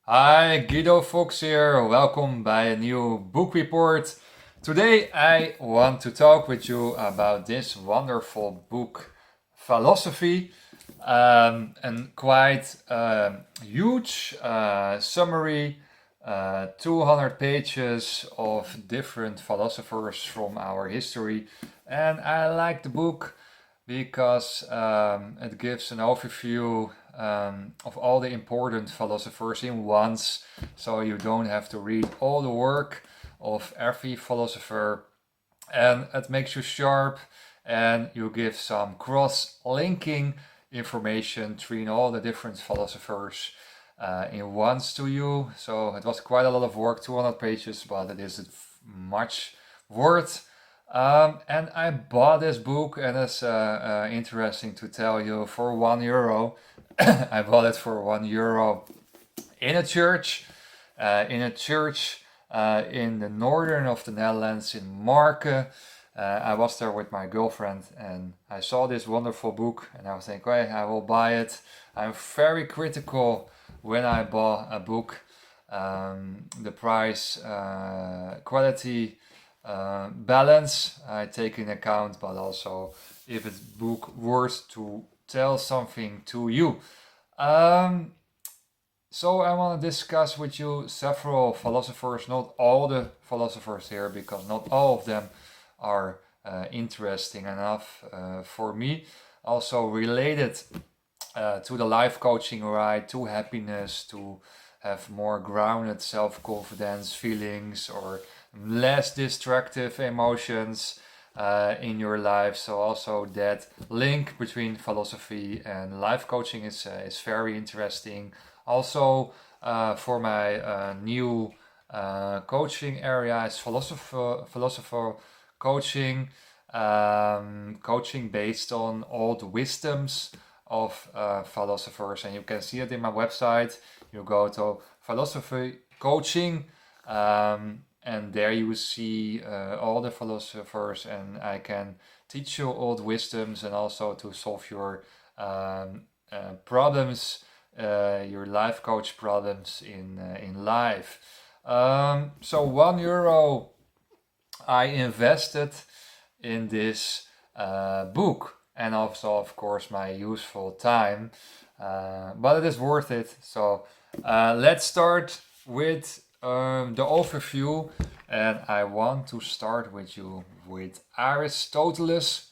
Hi, Guido Fox here. Welcome by a new book report. Today I want to talk with you about this wonderful book, Philosophy, and quite huge summary, 200 pages of different philosophers from our history. And I like the book because it gives an overview of all the important philosophers in once, so you don't have to read all the work of every philosopher, and it makes you sharp, and you give some cross-linking information between all the different philosophers in once to you. So it was quite a lot of work, 200 pages, but it is much worth. And I bought this book, and it's interesting to tell you, for €1. I bought it for €1 in a church, in the northern of the Netherlands, in Marken. I was there with my girlfriend, and I saw this wonderful book, and I was thinking, okay, I will buy it. I'm very critical when I buy a book, the price, quality, balance I take in account, but also if it's book worth to tell something to you. So I want to discuss with you several philosophers, not all the philosophers here, because not all of them are interesting enough for me. Also related to the life coaching, right? To happiness, to have more grounded self-confidence feelings, or less destructive emotions in your life. So also that link between philosophy and life coaching is very interesting. Also for my new coaching area is philosopher coaching, coaching based on old wisdoms of philosophers, and you can see it in my website. You go to philosophy coaching, and there you see all the philosophers, and I can teach you old wisdoms, and also to solve your problems, your life coach problems in life. So €1 I invested in this book, and also of course my useful time, but it is worth it. So let's start with the overview, and I want to start with you with Aristoteles.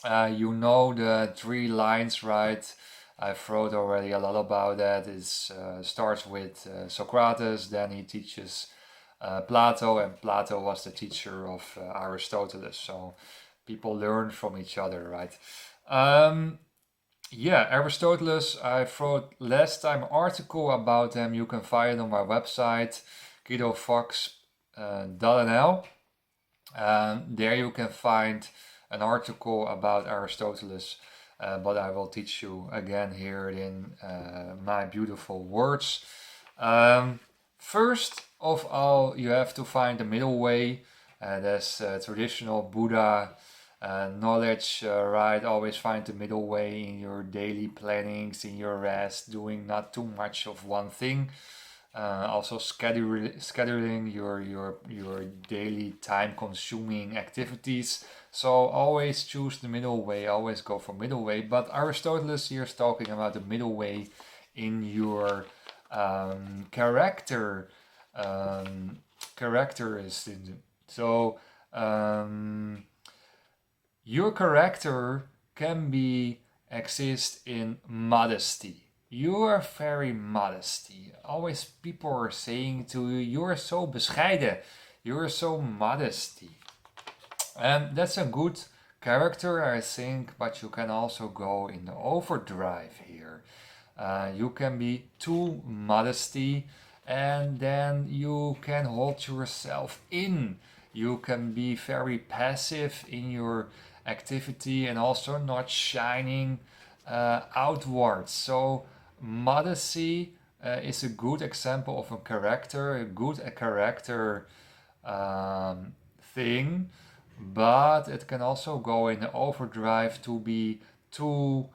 You know the three lines, right? I've wrote already a lot about that. It starts with Socrates, then he teaches Plato, and Plato was the teacher of Aristoteles. So people learn from each other, right? Yeah, Aristoteles, I wrote last time article about them. You can find it on my website, guidofox.nl. There you can find an article about Aristoteles, but I will teach you again here in my beautiful words. First of all, you have to find the middle way. That's traditional Buddha knowledge, right? Always find the middle way in your daily plannings, in your rest, doing not too much of one thing. Also scheduling your daily time consuming activities. So always choose the middle way, always go for middle way. But Aristoteles here is talking about the middle way in your character, characteristic. So your character can be exist in modesty. You are very modesty. Always people are saying to you, you are so bescheiden, you are so modesty. And that's a good character, I think, but you can also go in the overdrive here. You can be too modesty, and then you can hold yourself in. You can be very passive in your activity and also not shining outwards. So modesty is a good example of a character, a good character thing, but it can also go in overdrive to be too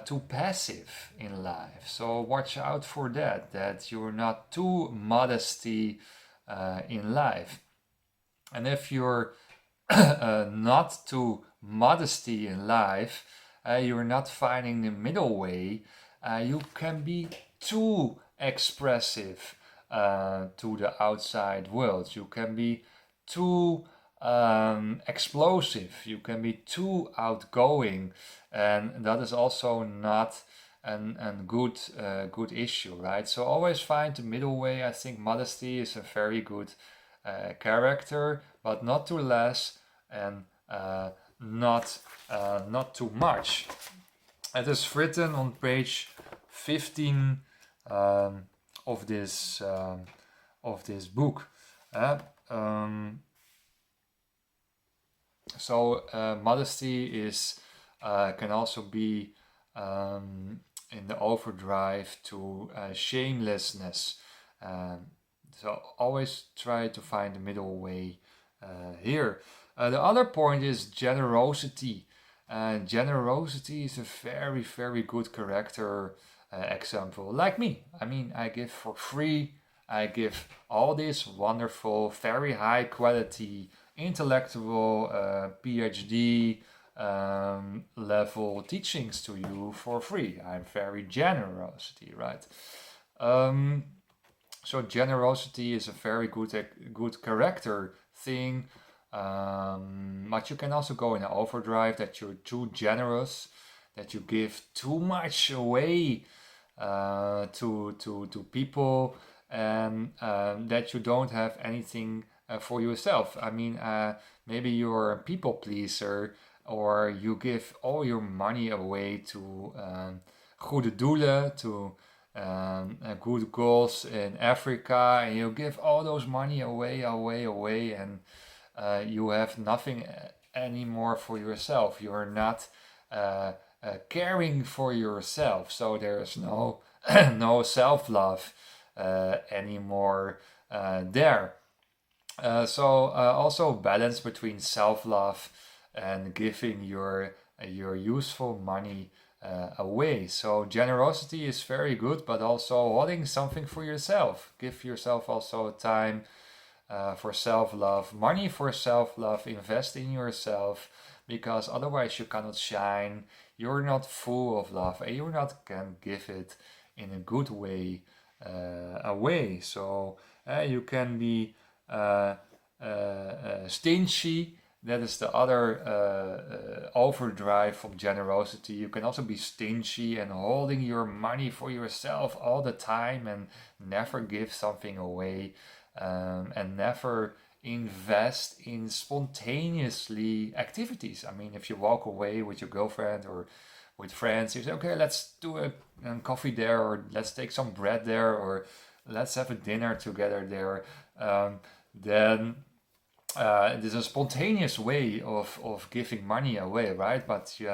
too passive in life. So watch out for that you're not too modesty in life. And if you're not too modesty in life, you're not finding the middle way, you can be too expressive to the outside world. You can be too explosive. You can be too outgoing, and that is also not a good issue, right? So always find the middle way. I think modesty is a very good character, but not too less and not too much. It is written on page 15 of this book. So modesty is can also be in the overdrive to shamelessness. So always try to find the middle way here. The other point is generosity. Generosity is a very, very good character example. Like me, I mean, I give for free. I give all this wonderful, very high quality, intellectual PhD level teachings to you for free. I'm very generosity, right? So generosity is a very good character thing. But you can also go in an overdrive that you're too generous, that you give too much away to people, and that you don't have anything for yourself. I mean, maybe you're a people pleaser, or you give all your money away to goede doelen, to good goals in Africa, and you give all those money away, and you have nothing anymore for yourself. You're not caring for yourself, so there's no no self-love anymore there. So also balance between self-love and giving your useful money away. So generosity is very good, but also holding something for yourself. Give yourself also time for self-love, money for self-love, invest in yourself, because otherwise you cannot shine, you're not full of love, and you're not can give it in a good way away. So you can be stingy. That is the other overdrive from generosity. You can also be stingy and holding your money for yourself all the time and never give something away, and never invest in spontaneously activities. I mean, if you walk away with your girlfriend or with friends, you say, okay, let's do a coffee there, or let's take some bread there, or let's have a dinner together there, then it is a spontaneous way of giving money away, right? But you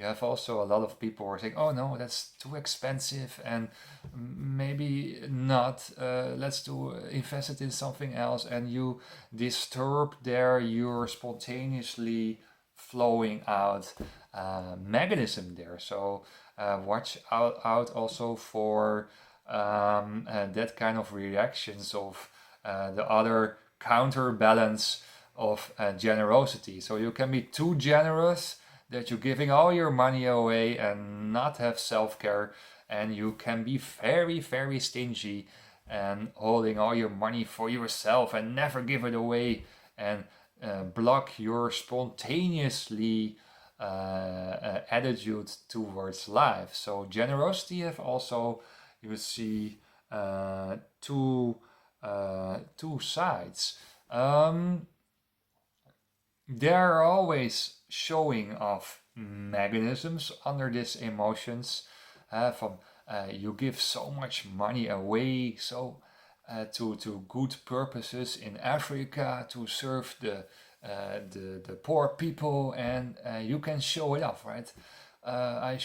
have also a lot of people who are saying, oh no, that's too expensive, and maybe not, let's invest it in something else, and you disturb there your spontaneously flowing out mechanism there. So watch out also for that kind of reactions of the other counterbalance of generosity. So you can be too generous, that you're giving all your money away and not have self-care, and you can be very, very stingy and holding all your money for yourself and never give it away, and block your spontaneously attitude towards life. So generosity have also, you see, two sides. There are always showing of mechanisms under these emotions. From you give so much money away, so to good purposes in Africa, to serve the poor people, and you can show it off, right? I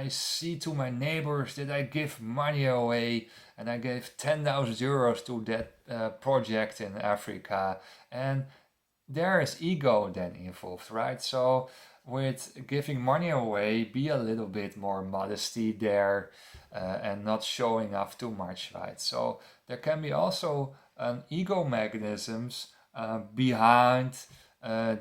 see to my neighbors that I give money away, and I gave 10,000 euros to that project in Africa, and there is ego then involved, right? So with giving money away, be a little bit more modesty there, and not showing off too much, right? So there can be also an ego mechanisms behind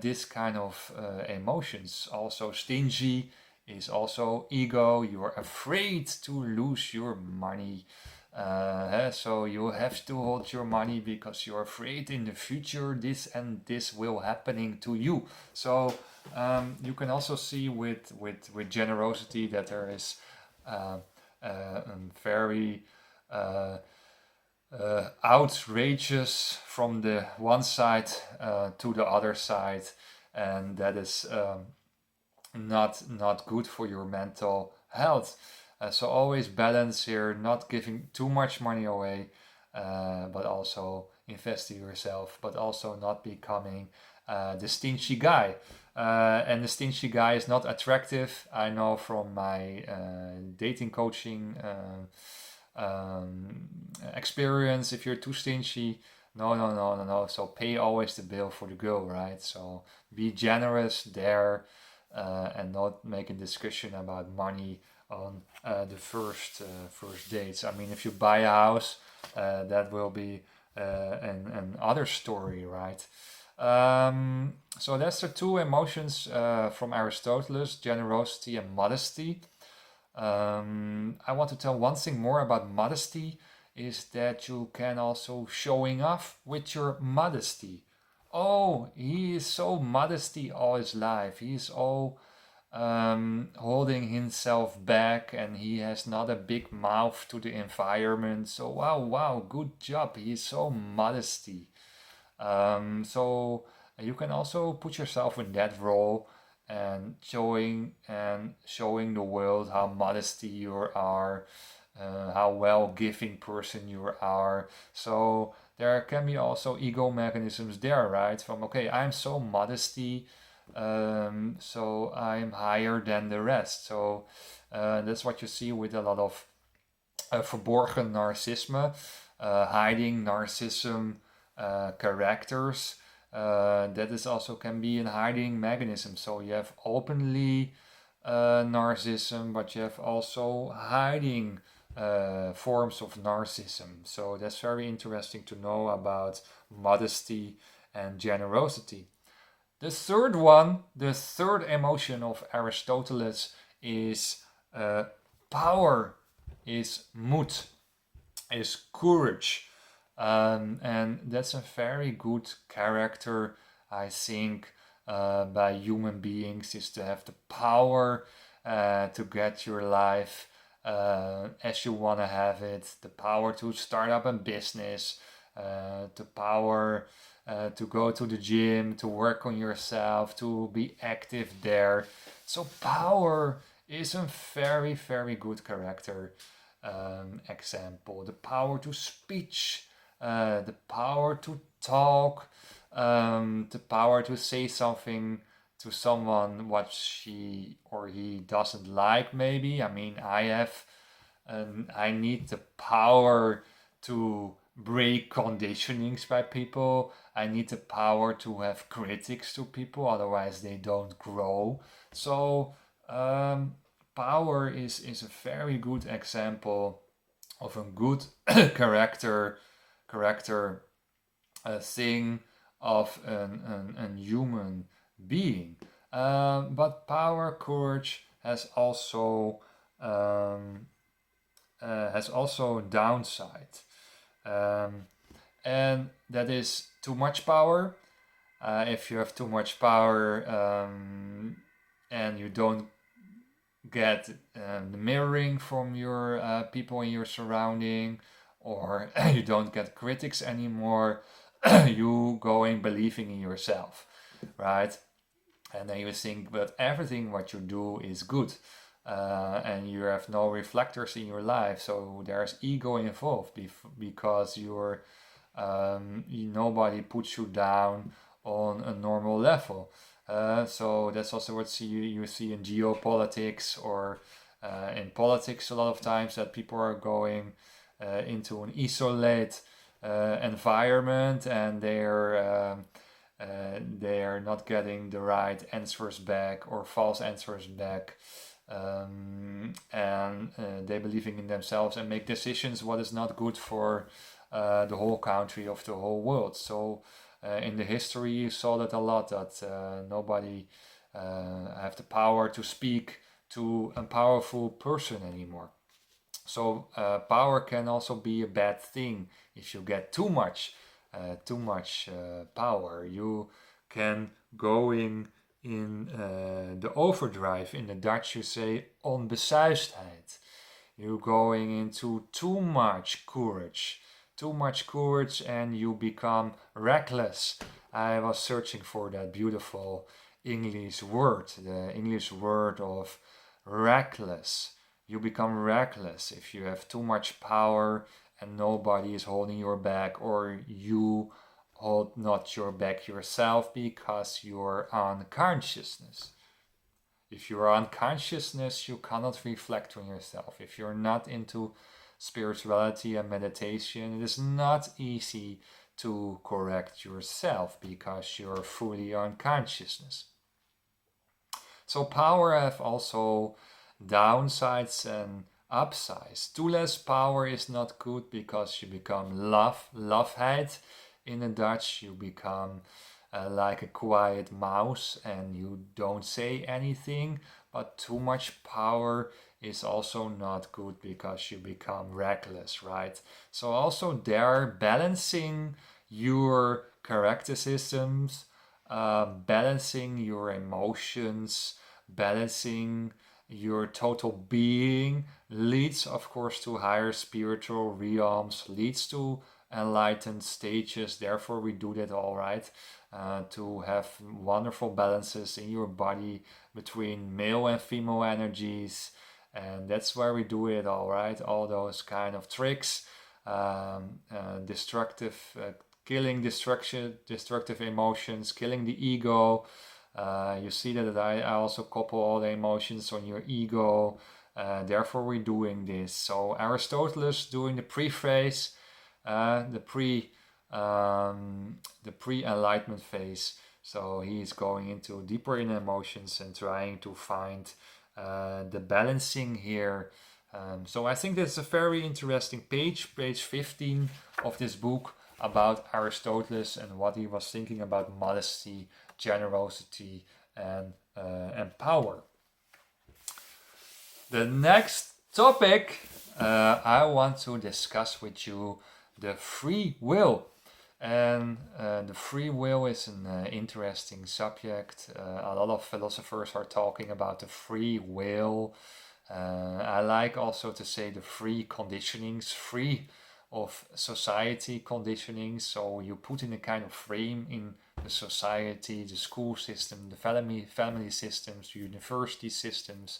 this kind of emotions. Also, stingy is also ego. You're afraid to lose your money. So you have to hold your money because you're afraid in the future this and this will happening to you. So you can also see with generosity that there is a very outrageous from the one side to the other side, and that is not good for your mental health. So always balance here, not giving too much money away, but also invest in yourself, but also not becoming the stingy guy. And the stingy guy is not attractive. I know from my dating coaching experience. If you're too stingy, no. So pay always the bill for the girl, right? So be generous there, and not make a discussion about money on the first dates. I mean, if you buy a house, that will be an other story, right? So that's the two emotions from Aristoteles: generosity and modesty. I want to tell one thing more about modesty is that you can also showing off with your modesty. Oh, he is so modesty all his life. He is all holding himself back, and he has not a big mouth to the environment. So wow, good job. He is so modesty. So you can also put yourself in that role and showing the world how modesty you are, how well giving person you are. So there can be also ego mechanisms there, right? From okay, I'm so modesty, so I'm higher than the rest. So that's what you see with a lot of verborgen narcissism, hiding narcissism characters. That is also can be a hiding mechanism. So you have openly narcissism, but you have also hiding forms of narcissism. So that's very interesting to know about modesty and generosity. The third one, the third emotion of Aristoteles is power, is moed, is courage. And that's a very good character, I think, by human beings, is to have the power to get your life as you want to have it, the power to start up a business, the power to go to the gym, to work on yourself, to be active there. So power is a very, very good character example. The power to speech, the power to talk, the power to say something to someone what she or he doesn't like, maybe. I mean, I need the power to break conditionings by people. I need the power to have critics to people, otherwise they don't grow. So power is a very good example of a good character thing of an human being. But power, courage has also downside, and that is too much power. If you have too much power and you don't get the mirroring from your people in your surrounding, or you don't get critics anymore, you going believing in yourself, right? And then you think that everything what you do is good, and you have no reflectors in your life, so there's ego involved because nobody puts you down on a normal level. So that's also what you see in geopolitics or in politics a lot of times, that people are going into an isolate environment, and they're they are not getting the right answers back or false answers back, and they believing in themselves and make decisions what is not good for the whole country of the whole world. So in the history you saw that a lot, that nobody have the power to speak to a powerful person anymore. So power can also be a bad thing if you get too much power. You can go in the overdrive. In the Dutch you say onbesuisdheid. You're going into too much courage, and you become reckless. I was searching for that beautiful English word, the English word of reckless. You become reckless if you have too much power and nobody is holding your back, or you hold not your back yourself because you're on consciousness. If you're on consciousness, you cannot reflect on yourself. If you're not into spirituality and meditation, it is not easy to correct yourself because you're fully on consciousness. So power have also downsides and upsides. Too less power is not good because you become lafheid. In the Dutch, you become like a quiet mouse and you don't say anything. But too much power is also not good because you become reckless, right? So also there, balancing your character systems, balancing your emotions, balancing your total being leads, of course, to higher spiritual realms, leads to enlightened stages. Therefore, we do that, all right, to have wonderful balances in your body between male and female energies. And that's where we do it, all right, all those kind of tricks, destructive killing destructive emotions, killing the ego. You see that I also couple all the emotions on your ego. Therefore, we're doing this. So Aristoteles doing the pre-phase, the pre-enlightenment phase. So he's going into deeper in emotions and trying to find the balancing here. So I think that's a very interesting page 15 of this book, about Aristoteles and what he was thinking about modesty, generosity, and power. The next topic I want to discuss with you, the free will. And the free will is an interesting subject. A lot of philosophers are talking about the free will. I like also to say the free conditionings, free of society conditioning. So you put in a kind of frame in the society, the school system, the family systems, university systems,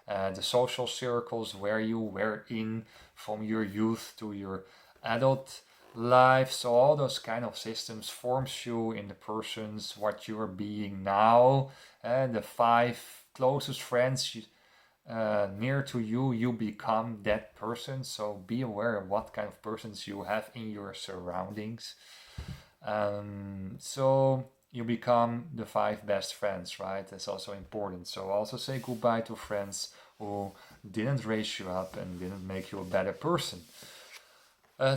the social circles where you were in from your youth to your adult life. So all those kind of systems forms you in the persons what you're being now, and the 5 closest friends near to you, you become that person. So be aware of what kind of persons you have in your surroundings. So you become the 5 best friends, right? That's also important. So also say goodbye to friends who didn't raise you up and didn't make you a better person.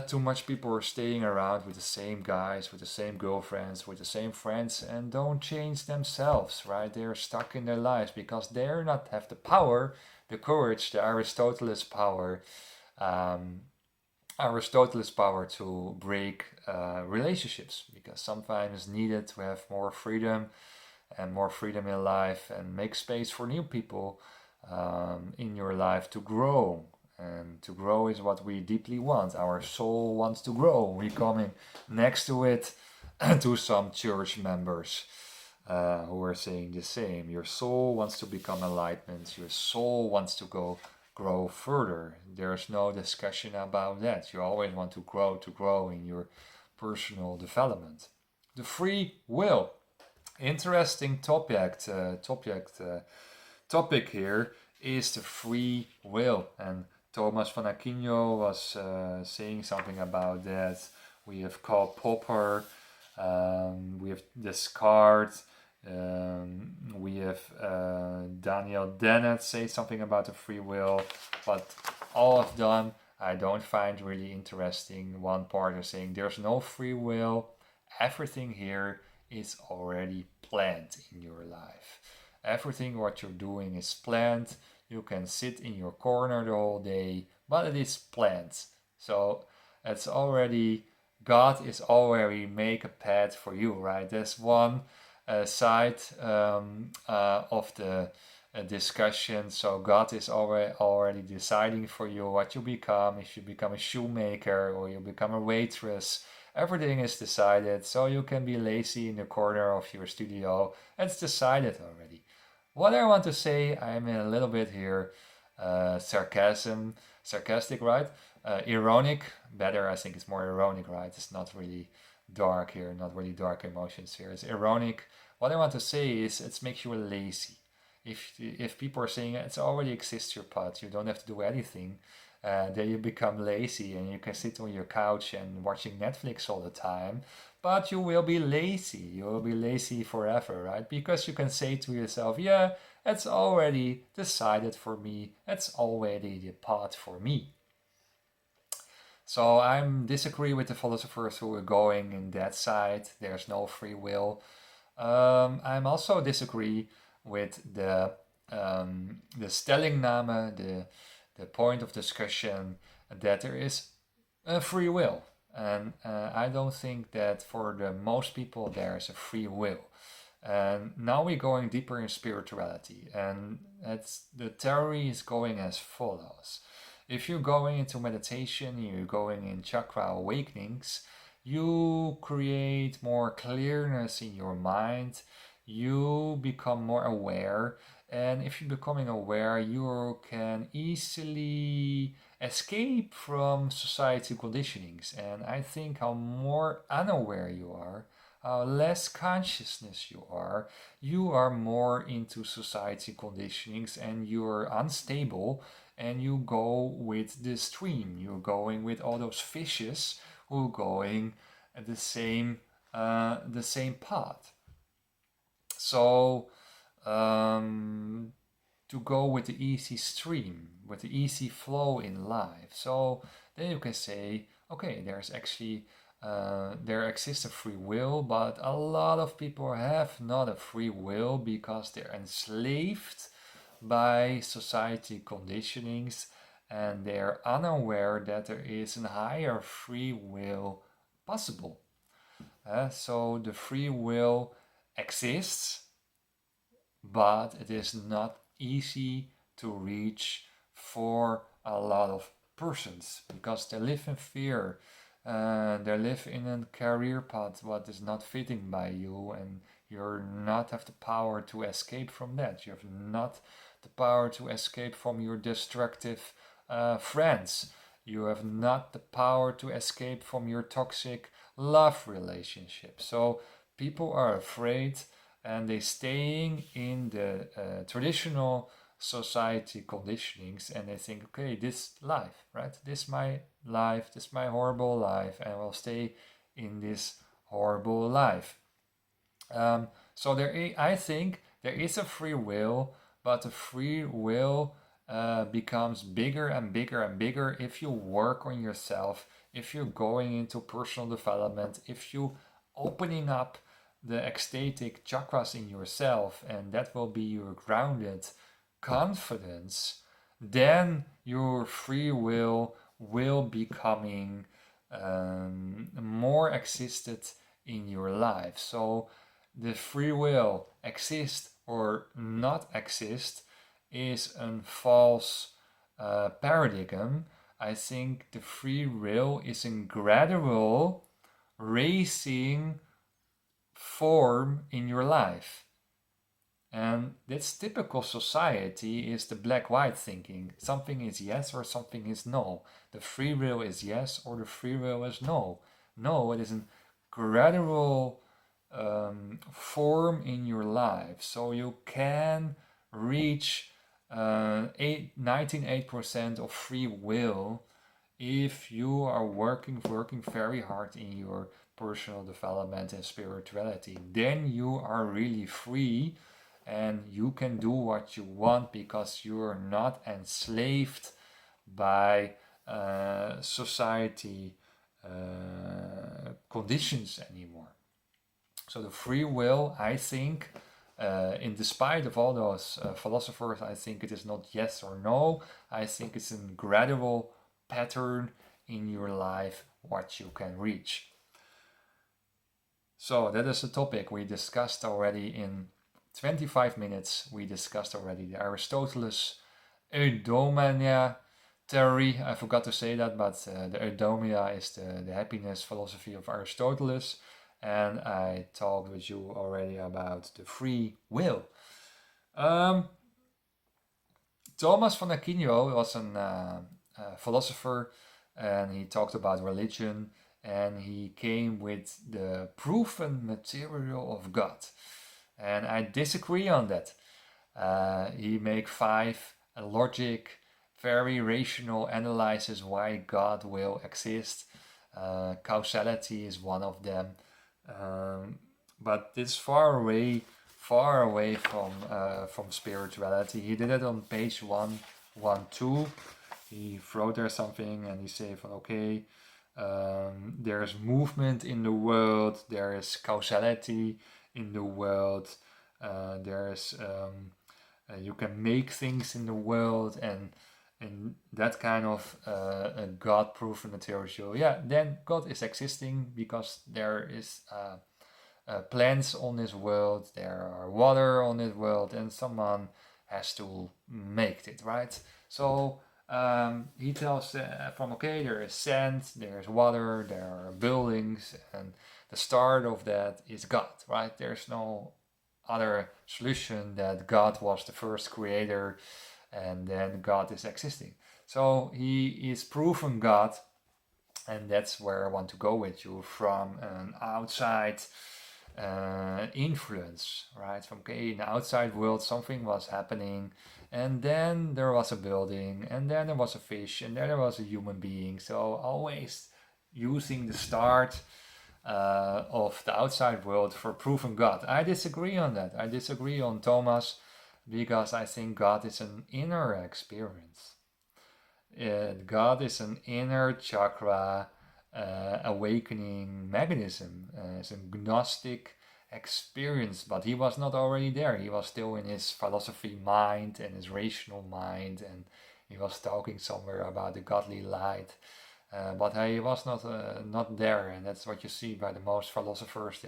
Too much people are staying around with the same guys, with the same girlfriends, with the same friends, and don't change themselves, right? They're stuck in their lives because they're not have the power, the courage, the Aristoteles power to break relationships, because sometimes it's needed to have more freedom in life and make space for new people in your life to grow. And to grow is what we deeply want. Our soul wants to grow. We're coming next to it to some church members who are saying the same. Your soul wants to become enlightened. Your soul wants to grow further. There's no discussion about that. You always want to grow in your personal development. The free will. Interesting topic here is the free will. And Thomas van Aquino was saying something about that. We have Karl Popper We have Descartes. We have Daniel Dennett say something about the free will, but all of them I don't find really interesting. One part is saying there's no free will. Everything here is already planned in your life. Everything what you're doing is planned. You can sit in your corner the whole day, but it is planned. So it's already, God is already make a path for you, right? There's one side of the discussion. So God is already deciding for you what you become. If you become a shoemaker or you become a waitress, everything is decided. So you can be lazy in the corner of your studio. It's decided already. What I want to say, I'm a little bit here sarcastic, right? Ironic, better, I think it's more ironic, right? It's not really dark here, not really dark emotions here. It's ironic. What I want to say is it makes you lazy. If people are saying it's already exists your path, you don't have to do anything, then you become lazy and you can sit on your couch and watching Netflix all the time, but you will be lazy. You will be lazy forever, right? Because you can say to yourself, yeah, it's already decided for me. It's already the path for me. So I disagree with the philosophers who are going in that side. There's no free will. I'm also disagree with the Stellingnahme, the point of discussion that there is a free will. And I don't think that for the most people there is a free will. And now we're going deeper in spirituality, and the theory is going as follows. If you're going into meditation, you're going in chakra awakenings, you create more clearness in your mind, you become more aware, and if you're becoming aware, you can easily escape from society conditionings. And I think how more unaware you are, how less consciousness you are more into society conditionings and you're unstable and you go with the stream. You're going with all those fishes who are going the same path. So to go with the easy stream, with the easy flow in life. So then you can say, okay, there's actually there exists a free will, but a lot of people have not a free will because they're enslaved by society conditionings and they're unaware that there is a higher free will possible. So the free will exists, but it is not easy to reach for a lot of persons because they live in fear. They live in a career path what is not fitting by you, and you're not have the power to escape from that. You have not the power to escape from your destructive friends. You have not the power to escape from your toxic love relationship. So people are afraid and they're staying in the traditional society conditionings and they think, okay, this life, right? This my life, this my horrible life, and I will stay in this horrible life. So I think there is a free will, but the free will becomes bigger and bigger and bigger if you work on yourself, if you're going into personal development, if you opening up the ecstatic chakras in yourself, and that will be your grounded confidence, then your free will becoming more existed in your life. So the free will exist or not exist is a false paradigm. I think the free will is a gradual raising form in your life. And that's typical society is the black-white thinking. Something is yes or something is no. The free will is yes or the free will is no. No, it is a gradual form in your life. So you can reach 98% of free will if you are working very hard in your personal development and spirituality, then you are really free and you can do what you want because you're not enslaved by society conditions anymore. So the free will, I think, in despite of all those philosophers, I think it is not yes or no. I think it's a gradual pattern in your life what you can reach. So that is a topic we discussed already in 25 minutes. We discussed already the Aristoteles Eudaimonia theory. I forgot to say that, but the Eudaimonia is the happiness philosophy of Aristoteles. And I talked with you already about the free will. Thomas von Aquino was a philosopher, and he talked about religion, and he came with the proven material of God. And I disagree on that. He make 5 logic, very rational analysis why God will exist. Causality is one of them. But it's far away from spirituality. He did it on page 112. He wrote there something and he said, okay, there's movement in the world, there is causality in the world, there's you can make things in the world, and that kind of God-proven material, yeah, then God is existing because there is plants on this world, there are water on this world, and someone has to make it, right? So he tells from, okay, there is sand, there's water, there are buildings, and the start of that is God, right? There's no other solution that God was the first creator and then God is existing. So he is proven God, and that's where I want to go with you, from an outside influence, right? From, okay, in the outside world something was happening, and then there was a building, and then there was a fish, and then there was a human being. So always using the start of the outside world for proving God. I disagree on that. I disagree on Thomas, because I think God is an inner experience. God is an inner chakra awakening mechanism. It's a Gnostic experience, but he was not already there. He was still in his philosophy mind and his rational mind, and he was talking somewhere about the godly light. But he was not there, and that's what you see by the most philosophers.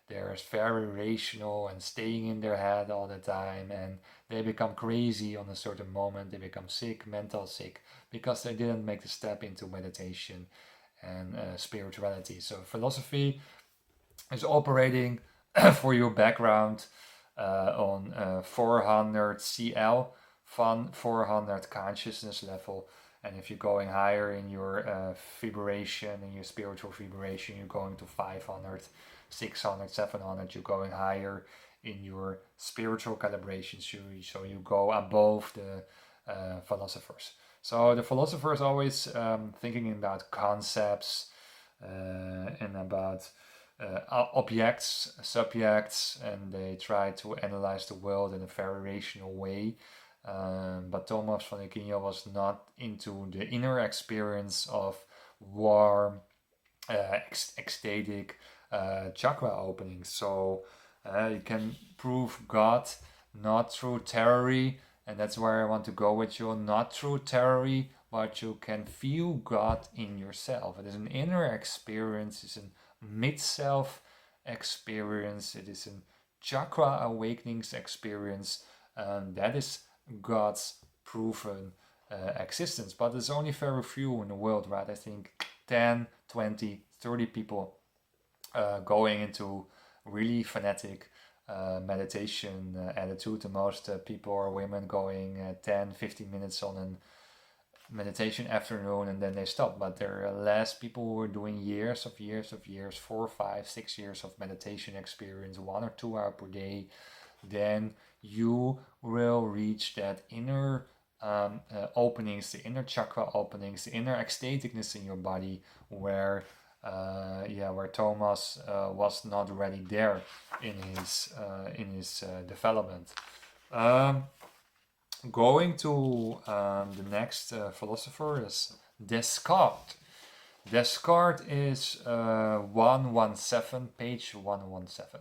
They're very rational and staying in their head all the time, and they become crazy on a certain moment. They become sick, mental sick, because they didn't make the step into meditation and spirituality. So philosophy is operating for your background on 400 CL, 400 consciousness level. And if you're going higher in your vibration, in your spiritual vibration, you're going to 500, 600, 700, you're going higher in your spiritual calibrations. So you go above the philosophers. So the philosophers always thinking about concepts and about objects, subjects, and they try to analyze the world in a very rational way. But Thomas von Aquino was not into the inner experience of warm, ecstatic chakra openings. So you can prove God not through theory, and that's where I want to go with you, not through theory, but you can feel God in yourself. It is an inner experience, it's a mid-self experience, it is a chakra awakenings experience, and that is God's proven existence. But there's only very few in the world, right? I think 10, 20, 30 people going into really fanatic meditation attitude. The most people are women going 10, 15 minutes on a meditation afternoon and then they stop. But there are less people who are doing years, 4, 5, 6 years of meditation experience, 1 or 2 hours per day. Then you will reach that inner openings, the inner chakra openings, the inner ecstaticness in your body, where where Thomas was not really there in his development. Going to the next philosopher is Descartes. Descartes is 117, page 117.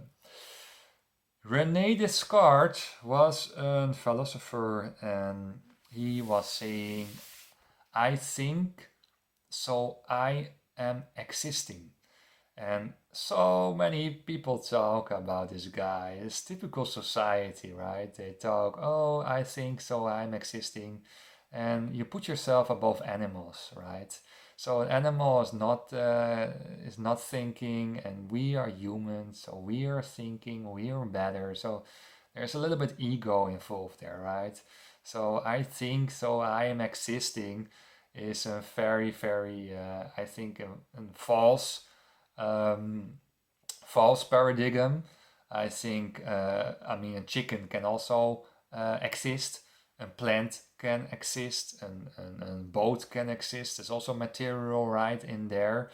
René Descartes was a philosopher, and he was saying, I think, so I am existing. And so many people talk about this guy. It's typical society, right? They talk, oh, I think, so I'm existing. And you put yourself above animals, right? So an animal is not thinking, and we are humans, so we are thinking, we are better. So there's a little bit ego involved there, right? So I think, so I am existing is a very, very, I think, a false false paradigm. I think, a chicken can also exist, a plant can exist, and boat can exist. There's also material right in there.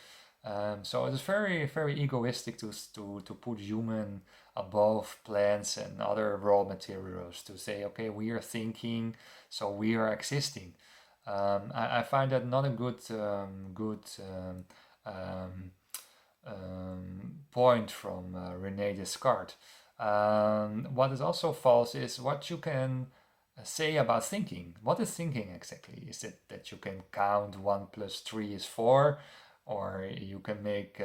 So it's very, very egoistic to put human above plants and other raw materials, to say, okay, we are thinking, so we are existing. I find that not a point from René Descartes. What is also false is what you can say about thinking. What is thinking exactly? Is it that you can count 1 plus 3 is 4, or you can make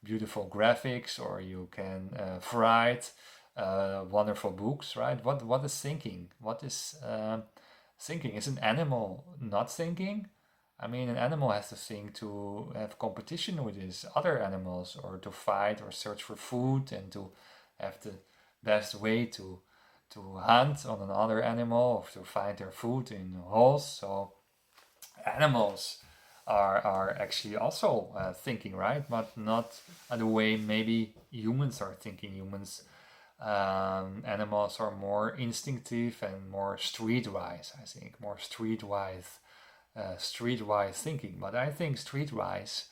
beautiful graphics, or you can write wonderful books, right? What is thinking? What is thinking? Is an animal not thinking? I mean, an animal has to think to have competition with his other animals, or to fight or search for food, and to have the best way to hunt on another animal, or to find their food in holes. So animals are actually also thinking, right? But not the way maybe humans are thinking. Animals are more instinctive and more streetwise, I think, more streetwise thinking. But I think streetwise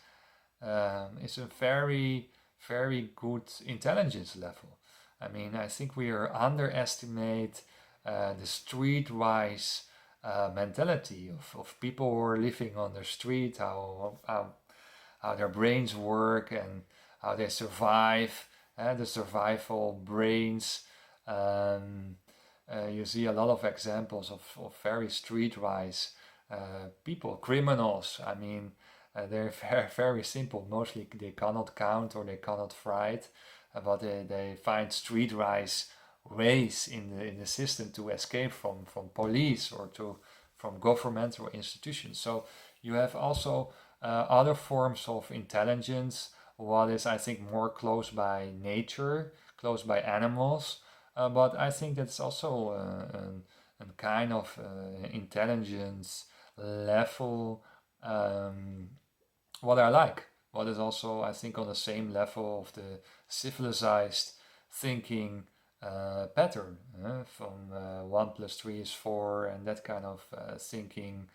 is a very, very good intelligence level. I mean, I think we are underestimate the streetwise mentality of people who are living on the street, how their brains work and how they survive, the survival brains. You see a lot of examples of very streetwise people, criminals. I mean, they're very, very simple. Mostly they cannot count or they cannot write, but they find streetwise ways in the system to escape from police or from governmental institutions. So you have also other forms of intelligence, what is, I think, more close by nature, close by animals. But I think that's also a kind of intelligence level, what I like. What is also, I think, on the same level of the civilized thinking pattern, from 1 plus 3 is 4, and that kind of thinking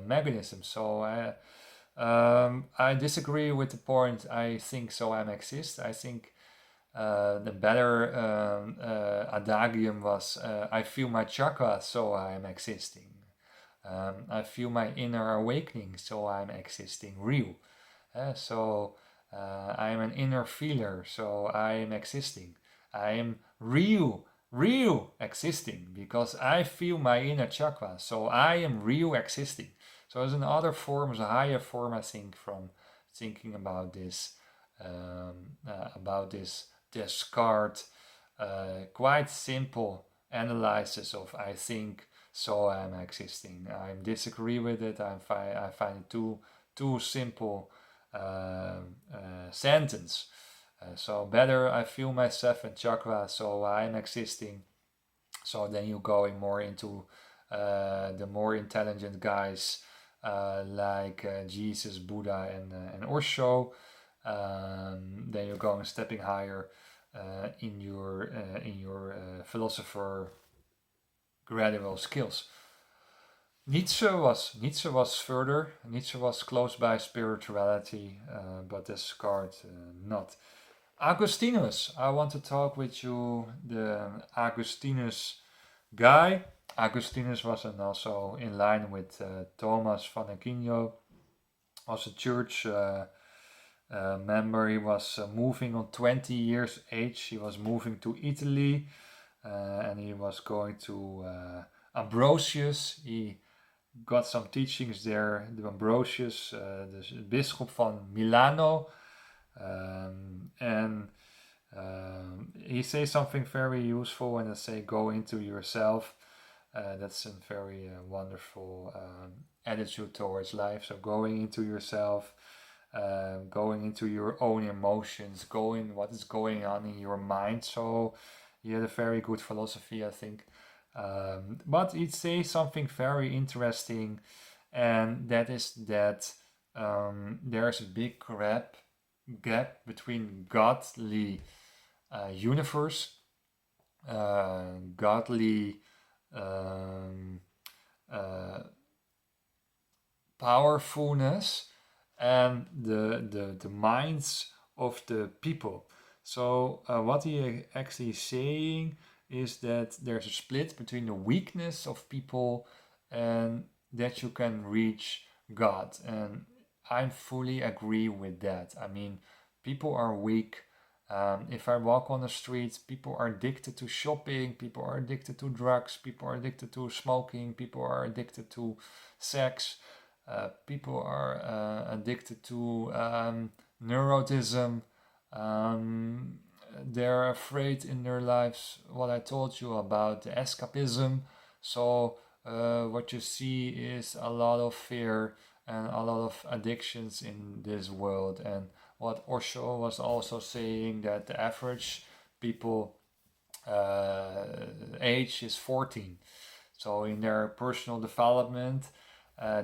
mechanism. So I disagree with the point, I think, so I exist. I think the better adagium was, I feel my chakra, so I am existing. I feel my inner awakening, so I'm existing real. So I'm an inner feeler, so I am existing. I am real existing, because I feel my inner chakra, so I am real existing. So there's another form, a higher form, I think, from thinking about this Descartes quite simple analysis of I think, so I'm existing. I disagree with it. I find it too simple sentence. So better, I feel myself in chakra, so I'm existing. So then you're going more into the more intelligent guys like Jesus, Buddha, and Osho. Then you're going stepping higher in your philosopher gradual skills. Nietzsche was further. Nietzsche was close by spirituality, but Descartes not. Augustinus, I want to talk with you. The Augustinus guy. Augustinus was also in line with Thomas van Aquino, was a church member. He was moving on 20 years age. He was moving to Italy, and he was going to Ambrosius. He got some teachings there. The Ambrosius, the bishop van Milano, and he says something very useful, and I say, "Go into yourself." That's a very wonderful attitude towards life. So going into yourself, going into your own emotions, what is going on in your mind. So he had a very good philosophy, I think. But he'd say something very interesting, and that is that there's a big gap between godly universe, godly powerfulness, and the minds of the people. So what he actually is saying is that there's a split between the weakness of people and that you can reach God. And I fully agree with that. I mean, people are weak. If I walk on the streets, people are addicted to shopping, people are addicted to drugs, people are addicted to smoking, people are addicted to sex, people are addicted to neurotism. They're afraid in their lives, what I told you about the escapism. So what you see is a lot of fear and a lot of addictions in this world. And what Osho was also saying, that the average people age is 14. So in their personal development,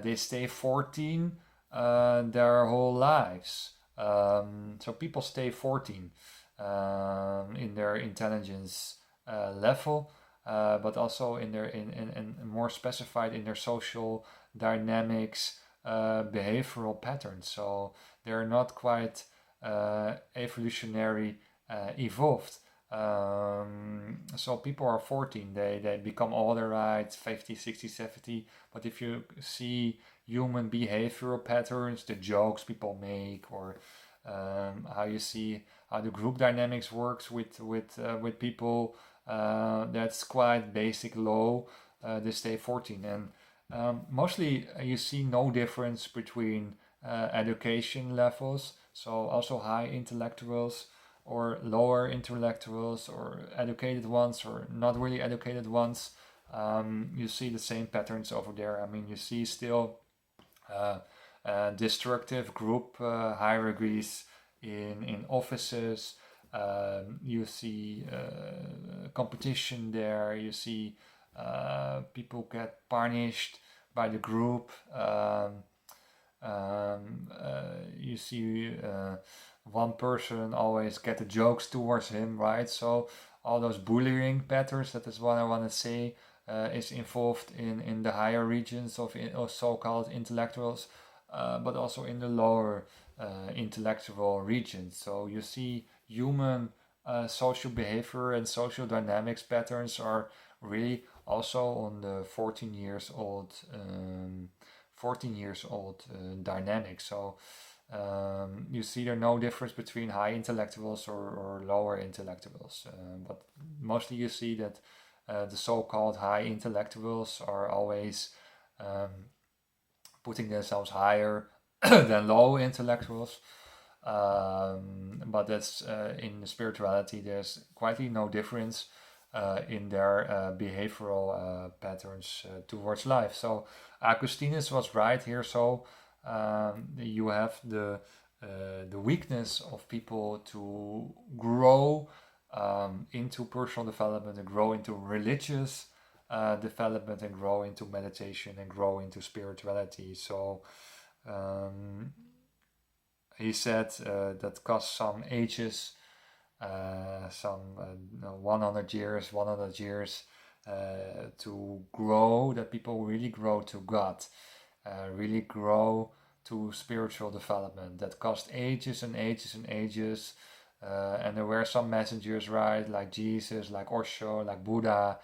they stay 14 their whole lives. So people stay 14 in their intelligence level, but also in more specified in their social dynamics, behavioral patterns. So they're not quite evolutionary evolved. So people are 14, they become older, right? 50, 60, 70. But if you see human behavioral patterns, the jokes people make, or how you see how the group dynamics works with people, that's quite basic low. They stay 14, and mostly you see no difference between education levels. So also high intellectuals or lower intellectuals, or educated ones or not really educated ones. You see the same patterns over there. I mean, you see still destructive group hierarchies in offices. You see competition there. You see people get punished by the group. You see one person always get the jokes towards him, right? So all those bullying patterns, that is what I want to say, is involved in the higher regions of so-called intellectuals, but also in the lower intellectual regions. So you see human social behavior and social dynamics patterns are really also on the 14 years old dynamic. So you see there no difference between high intellectuals or lower intellectuals, but mostly you see that the so-called high intellectuals are always putting themselves higher than low intellectuals. But that's in spirituality, there's quite no difference in their behavioral patterns towards life. So Augustinus was right here. So you have the weakness of people to grow into personal development, and grow into religious development, and grow into meditation, and grow into spirituality. So he said that cost some ages, some 100 years, to grow, that people really grow to God, really grow to spiritual development. That cost ages and ages and ages. And there were some messengers, right, like Jesus, like Osho, like Buddha,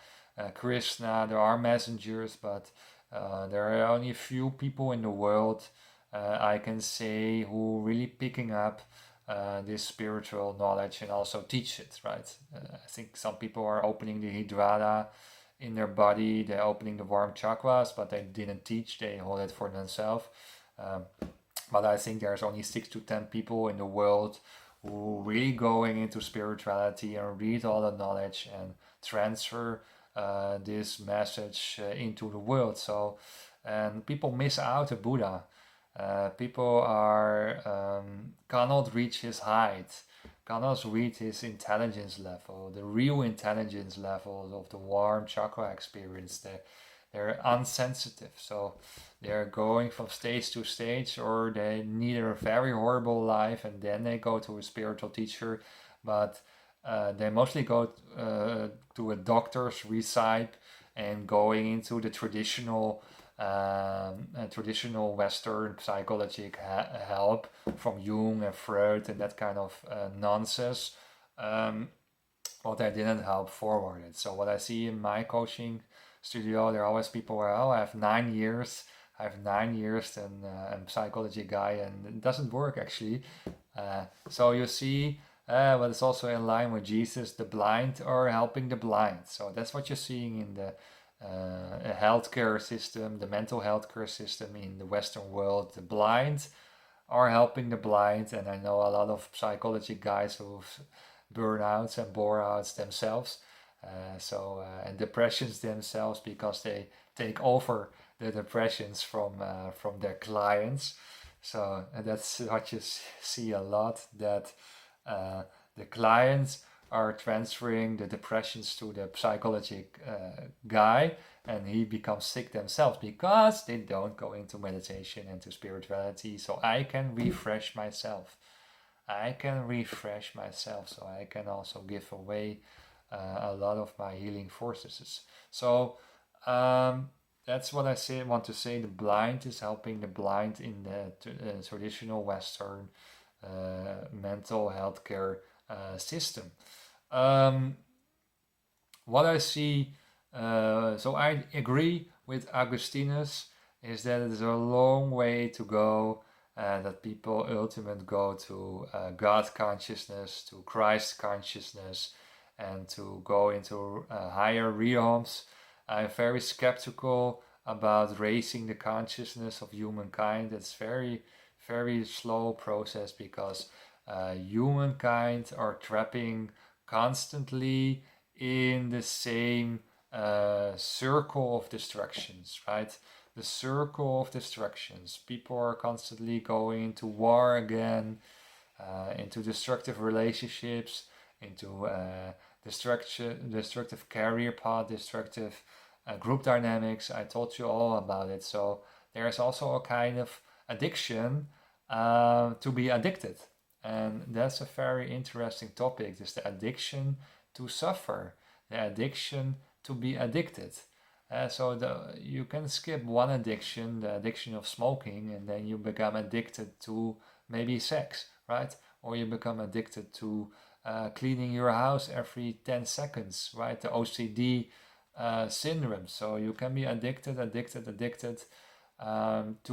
Krishna. There are messengers, but there are only a few people in the world I can say who really picking up this spiritual knowledge and also teach it, right? I think some people are opening the hidra in their body, they're opening the warm chakras, but they didn't teach, they hold it for themselves. Um, but I think there's only 6 to 10 people in the world who really going into spirituality and read all the knowledge and transfer this message into the world. So, and people miss out the Buddha. People are cannot reach his height, cannot reach his intelligence level, the real intelligence level of the warm chakra experience. They're unsensitive, so they're going from stage to stage, or they need a very horrible life and then they go to a spiritual teacher, but they mostly go to a doctor's recipe and going into the traditional Western psychological help from Jung and Freud and that kind of nonsense. What I didn't help forward. So what I see in my coaching studio, there are always people where, oh, I have 9 years, and I'm a psychology guy, and it doesn't work actually. So you see, but it's also in line with Jesus, the blind are helping the blind. So that's what you're seeing in the healthcare system, the mental healthcare system in the Western world. The blind are helping the blind, and I know a lot of psychology guys who've burnouts and bore-outs themselves, and depressions themselves, because they take over the depressions from their clients. So that's what you see a lot, that the clients are transferring the depressions to the psychology guy, and he becomes sick themselves because they don't go into meditation and to spirituality. So I can refresh myself. So I can also give away a lot of my healing forces. So that's what I want to say. The blind is helping the blind in the traditional Western mental health care system. What I see, so I agree with Augustinus, is that it is a long way to go, that people ultimately go to God consciousness, to Christ consciousness, and to go into higher realms. I'm very skeptical about raising the consciousness of humankind. It's very, very slow process, because humankind are trapping constantly in the same circle of distractions, right? The circle of distractions. People are constantly going into war again, into destructive relationships, into destructive career path, destructive group dynamics. I told you all about it. So there's also a kind of addiction to be addicted. And that's a very interesting topic. It's the addiction to suffer, the addiction to be addicted. So you can skip one addiction, the addiction of smoking, and then you become addicted to maybe sex, right? Or you become addicted to cleaning your house every 10 seconds, right? The OCD syndrome. So you can be addicted to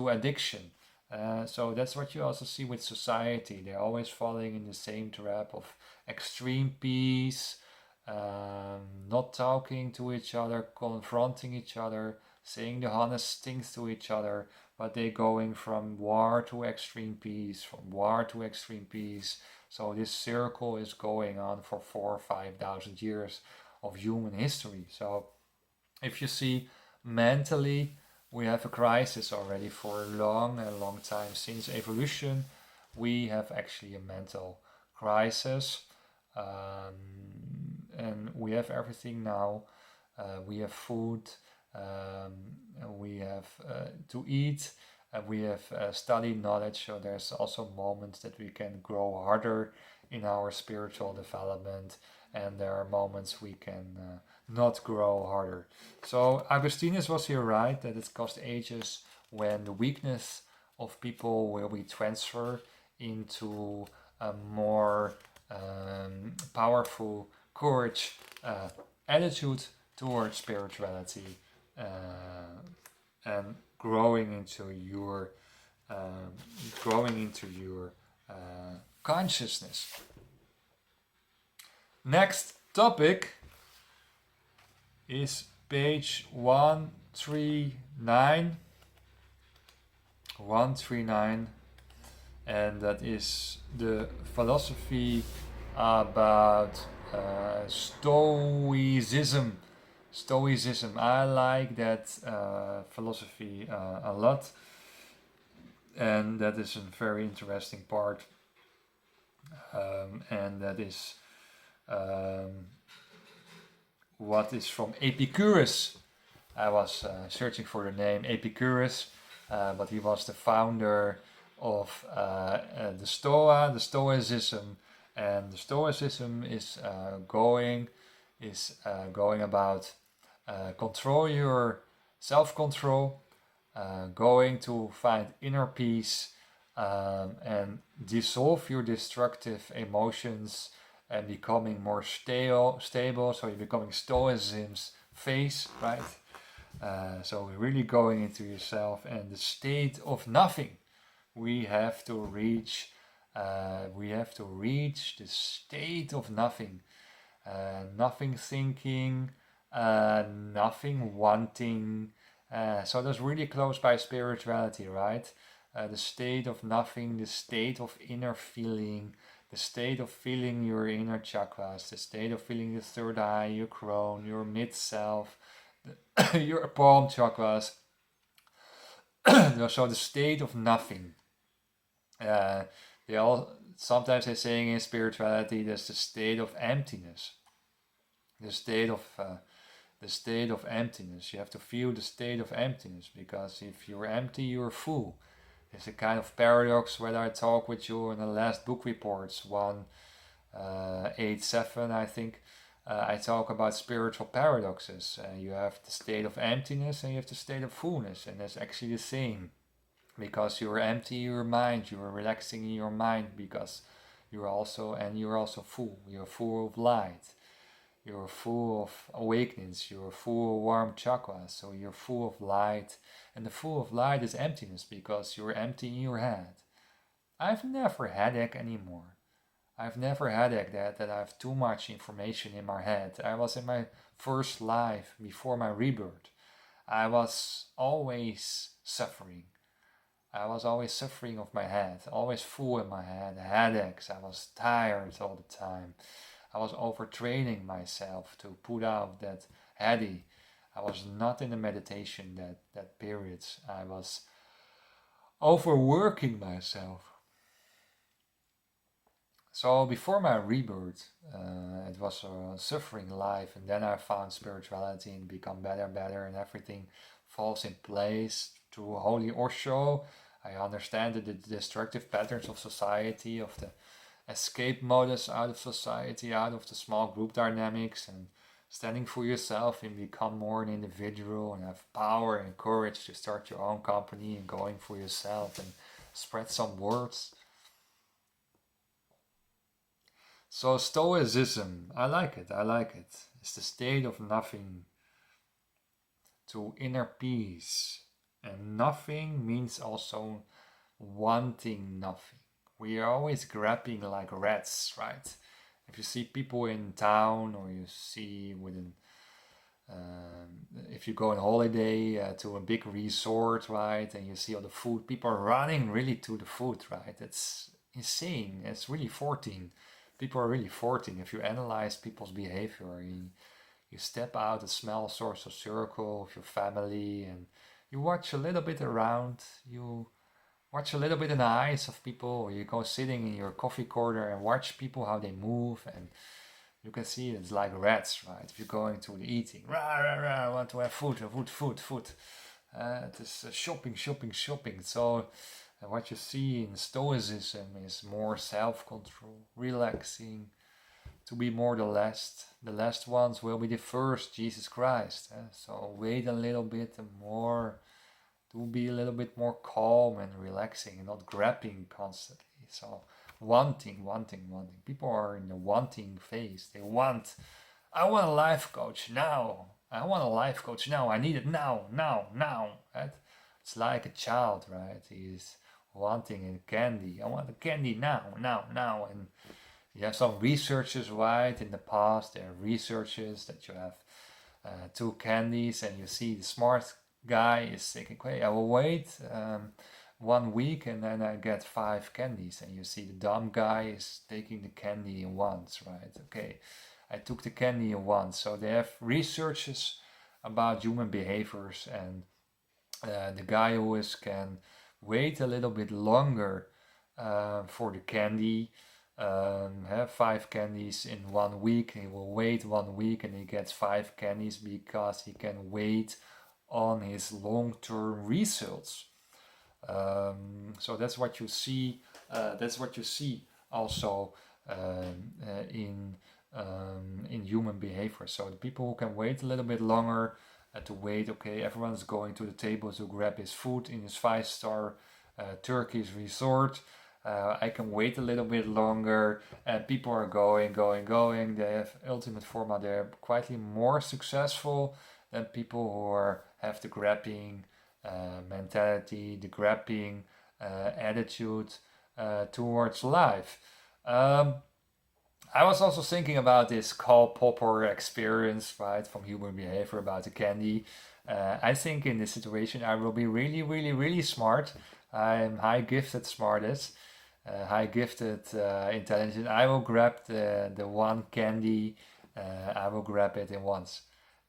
addiction. So that's what you also see with society. They're always falling in the same trap of extreme peace, not talking to each other, confronting each other, saying the honest things to each other, but they're going from war to extreme peace, from war to extreme peace. So this circle is going on for 4,000 or 5,000 years of human history. So if you see mentally, we have a crisis already for a long time. Since evolution, we have actually a mental crisis. And we have everything now. We have food, we have to eat, we have studied knowledge. So there's also moments that we can grow harder in our spiritual development, and there are moments we can not grow harder. So Augustinus was here right that it cost ages when the weakness of people will be transferred into a more powerful courage attitude towards spirituality and growing into your consciousness. Next topic is page 139, and that is the philosophy about Stoicism. I like that philosophy a lot, and that is a very interesting part, and that is what is from Epicurus. I was searching for the name Epicurus, but he was the founder of the Stoicism, and the Stoicism is going about control your self-control, going to find inner peace, and dissolve your destructive emotions and becoming more stable. So you're becoming Stoicism's face, right? So we're really going into yourself and the state of nothing. We have to reach the state of nothing. Nothing thinking, nothing wanting. So that's really close by spirituality, right? The state of nothing, the state of inner feeling, the state of feeling your inner chakras, the state of feeling your third eye, your crown, your mid-self, your palm chakras. So the state of nothing. Sometimes they're saying in spirituality there's the state of emptiness. The state of emptiness. You have to feel the state of emptiness, because if you're empty, you're full. It's a kind of paradox whether I talk with you in the last book reports, 187, I think. I talk about spiritual paradoxes. You have the state of emptiness and you have the state of fullness, and that's actually the same. Because you're empty your mind, you're relaxing in your mind, because you're also full. You're full of light. You're full of awakenings, you're full of warm chakras, so you're full of light. And the full of light is emptiness, because you're empty in your head. I've never headache anymore. I've never headache that I have too much information in my head. I was in my first life, before my rebirth. I was always suffering. I was always suffering of my head, always full in my head, headaches. I was tired all the time. I was overtraining myself to put out that heady. I was not in the meditation that periods. I was overworking myself. So before my rebirth, it was a suffering life, and then I found spirituality and become better, and everything falls in place through Holy Osho. I understand the destructive patterns of society, of the escape modus out of society, out of the small group dynamics, and standing for yourself and become more an individual and have power and courage to start your own company and going for yourself and spread some words. So Stoicism, I like it. It's the state of nothing to inner peace. And nothing means also wanting nothing. We are always grabbing like rats, right? If you see people in town, or you see if you go on holiday to a big resort, right, and you see all the food, people are running really to the food, right? It's insane. It's really 14. People are really 14. If you analyze people's behavior, you step out a small social circle of your family, and you watch a little bit around. You watch a little bit in the eyes of people, or you go sitting in your coffee corner and watch people how they move, and you can see it's like rats, right? If you're going to the eating, rah, rah, rah, I want to have food. It is shopping. So what you see in Stoicism is more self-control, relaxing, to be more the last. The last ones will be the first, Jesus Christ. So wait a little bit more, to be a little bit more calm and relaxing and not grabbing constantly. So wanting. People are in the wanting phase. They want, I want a life coach now. I want a life coach now. I need it now. Right? It's like a child, right? He's wanting a candy. I want the candy now. And you have some researchers, right? In the past, there are researchers that you have two candies, and you see the smart guy is thinking, okay, I will wait 1 week and then I get 5 candies. And you see the dumb guy is taking the candy in once, right? Okay, I took the candy in once. So they have researches about human behaviors, and the guy who can wait a little bit longer for the candy, have 5 candies in 1 week. He will wait 1 week and he gets 5 candies because he can wait on his long-term results. So that's what you see. That's what you see also in human behavior. So the people who can wait a little bit longer to wait. Okay, everyone's going to the table to grab his food in his 5-star Turkish resort. I can wait a little bit longer, and people are going. They have ultimate forma. They're quietly more successful than people who have the grabbing mentality, the grabbing attitude towards life. I was also thinking about this Karl Popper experience, right, from human behavior about the candy. I think in this situation I will be really smart. I'm high gifted smartest, high gifted intelligent. I will grab the one candy. I will grab it in once,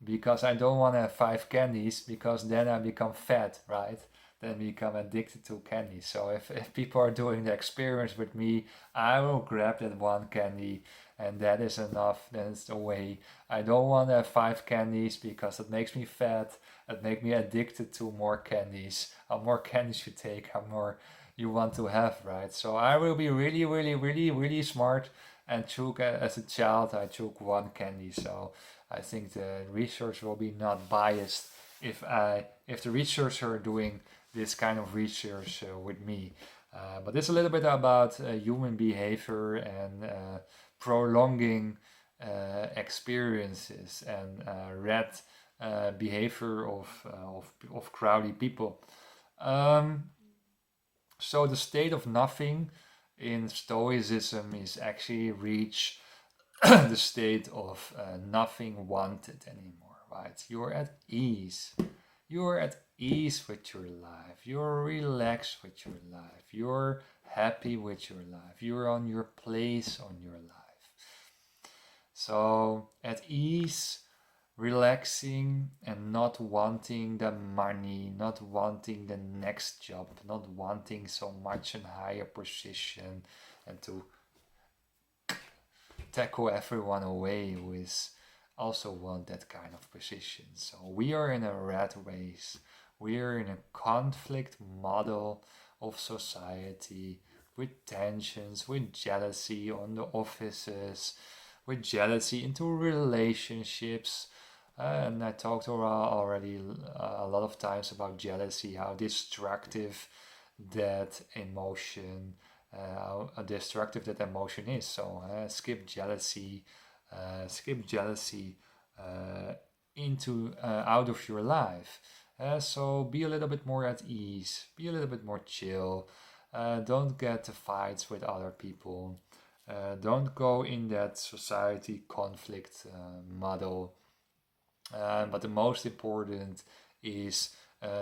because I don't want to have 5 candies, because then I become fat, right? Then become addicted to candy. So if people are doing the experience with me, I will grab that one candy, and that is enough. Then it's the way. I don't want to have 5 candies, because it makes me fat. It makes me addicted to more candies. How more candies you take, how more you want to have, right? So I will be really smart and took, as a child, I took 1 candy. So I think the research will be not biased if the researchers are doing this kind of research with me. But it's a little bit about human behavior and prolonging experiences and red behavior of crowdy people. So the state of nothing in Stoicism is actually reach the state of nothing wanted anymore, right? You're at ease. You're at ease with your life. You're relaxed with your life. You're happy with your life. You're on your place on your life. So at ease, relaxing, and not wanting the money, not wanting the next job, not wanting so much a higher position, and to tackle everyone away who is also want that kind of position. So we are in a rat race. We are in a conflict model of society, with tensions, with jealousy on the offices, with jealousy into relationships. And I talked already a lot of times about jealousy, how destructive that emotion, how destructive that emotion is. So skip jealousy into out of your life. So be a little bit more at ease, be a little bit more chill. Don't get to fights with other people. Don't go in that society conflict model. But the most important is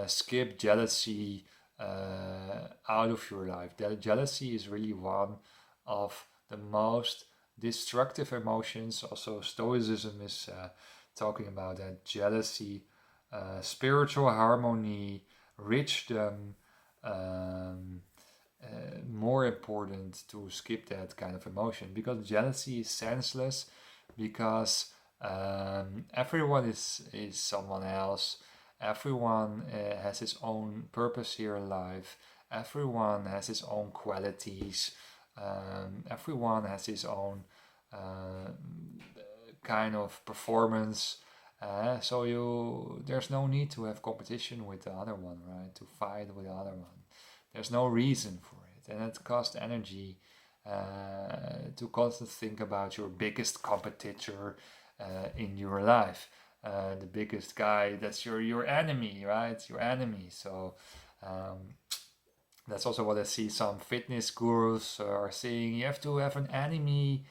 skip jealousy out of your life. That jealousy is really one of the most destructive emotions. Also, Stoicism is talking about that jealousy, spiritual harmony, wisdom. More important to skip that kind of emotion, because jealousy is senseless, because everyone is someone else. Everyone has his own purpose here in life. Everyone has his own qualities. Everyone has his own kind of performance. So there's no need to have competition with the other one, right? To fight with the other one. There's no reason for it, and it costs energy to constantly think about your biggest competitor in your life. The biggest guy, that's your enemy, right? Your enemy. So that's also what I see some fitness gurus are saying. You have to have an enemy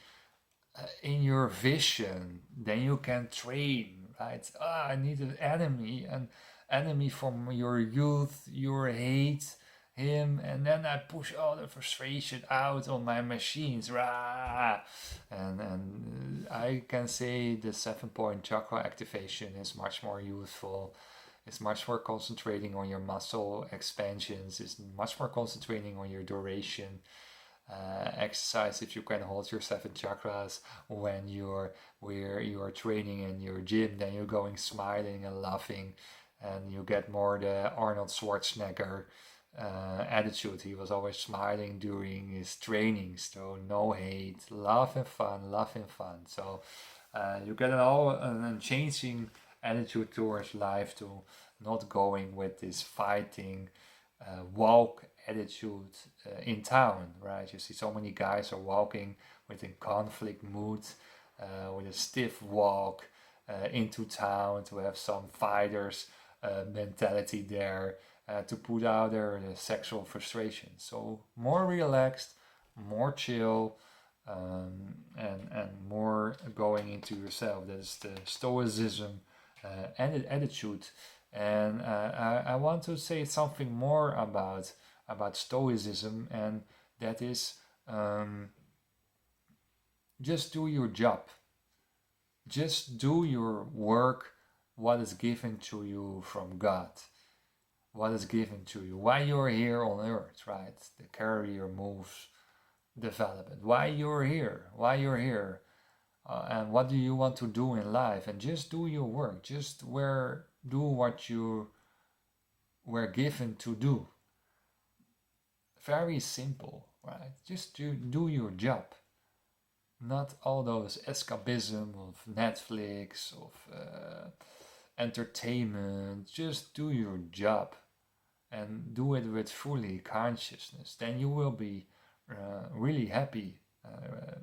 in your vision, then you can train, right? I need an enemy from your youth, your hate him, and then I push all the frustration out on my machines, rah! And I can say the 7-point chakra activation is much more useful. It's much more concentrating on your muscle expansions. It's much more concentrating on your duration. Exercise if you can hold your 7 chakras when you are training in your gym, then you're going smiling and laughing, and you get more the Arnold Schwarzenegger attitude. He was always smiling during his training, so no hate, love and fun. So you get an changing attitude towards life, to not going with this fighting walk attitude in town, right? You see so many guys are walking with a conflict mood, with a stiff walk into town, to have some fighters mentality there, to put out their sexual frustration. So more relaxed, more chill, and more going into yourself. That is the Stoicism attitude. And I want to say something more about Stoicism, and that is just do your job. Just do your work, what is given to you from God, what is given to you, why you're here on earth, right? The career moves, development, why you're here, and what do you want to do in life, and just do your work, do what you were given to do. Very simple, right? Just do your job. Not all those escapism of Netflix, of entertainment. Just do your job and do it with fully consciousness. Then you will be really happy.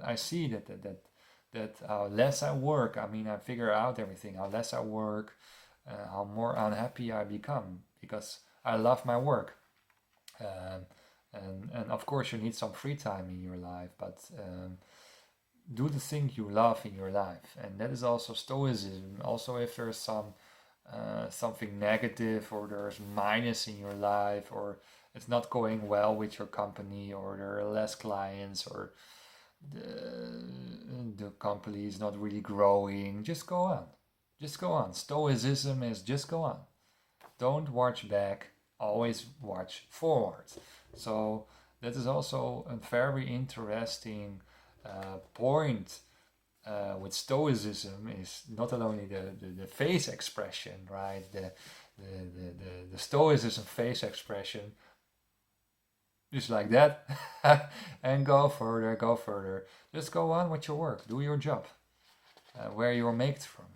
I see that how less I work, I figure out everything. How less I work, how more unhappy I become, because I love my work. And of course you need some free time in your life, but do the thing you love in your life. And that is also Stoicism. Also, if there's something negative, or there's minus in your life, or it's not going well with your company, or there are less clients, or the company is not really growing, just go on. Stoicism is just go on. Don't watch back, always watch forward. So that is also a very interesting point with Stoicism, is not only the face expression, right? The Stoicism face expression, just like that, and go further. Just go on with your work, do your job, where you're made from.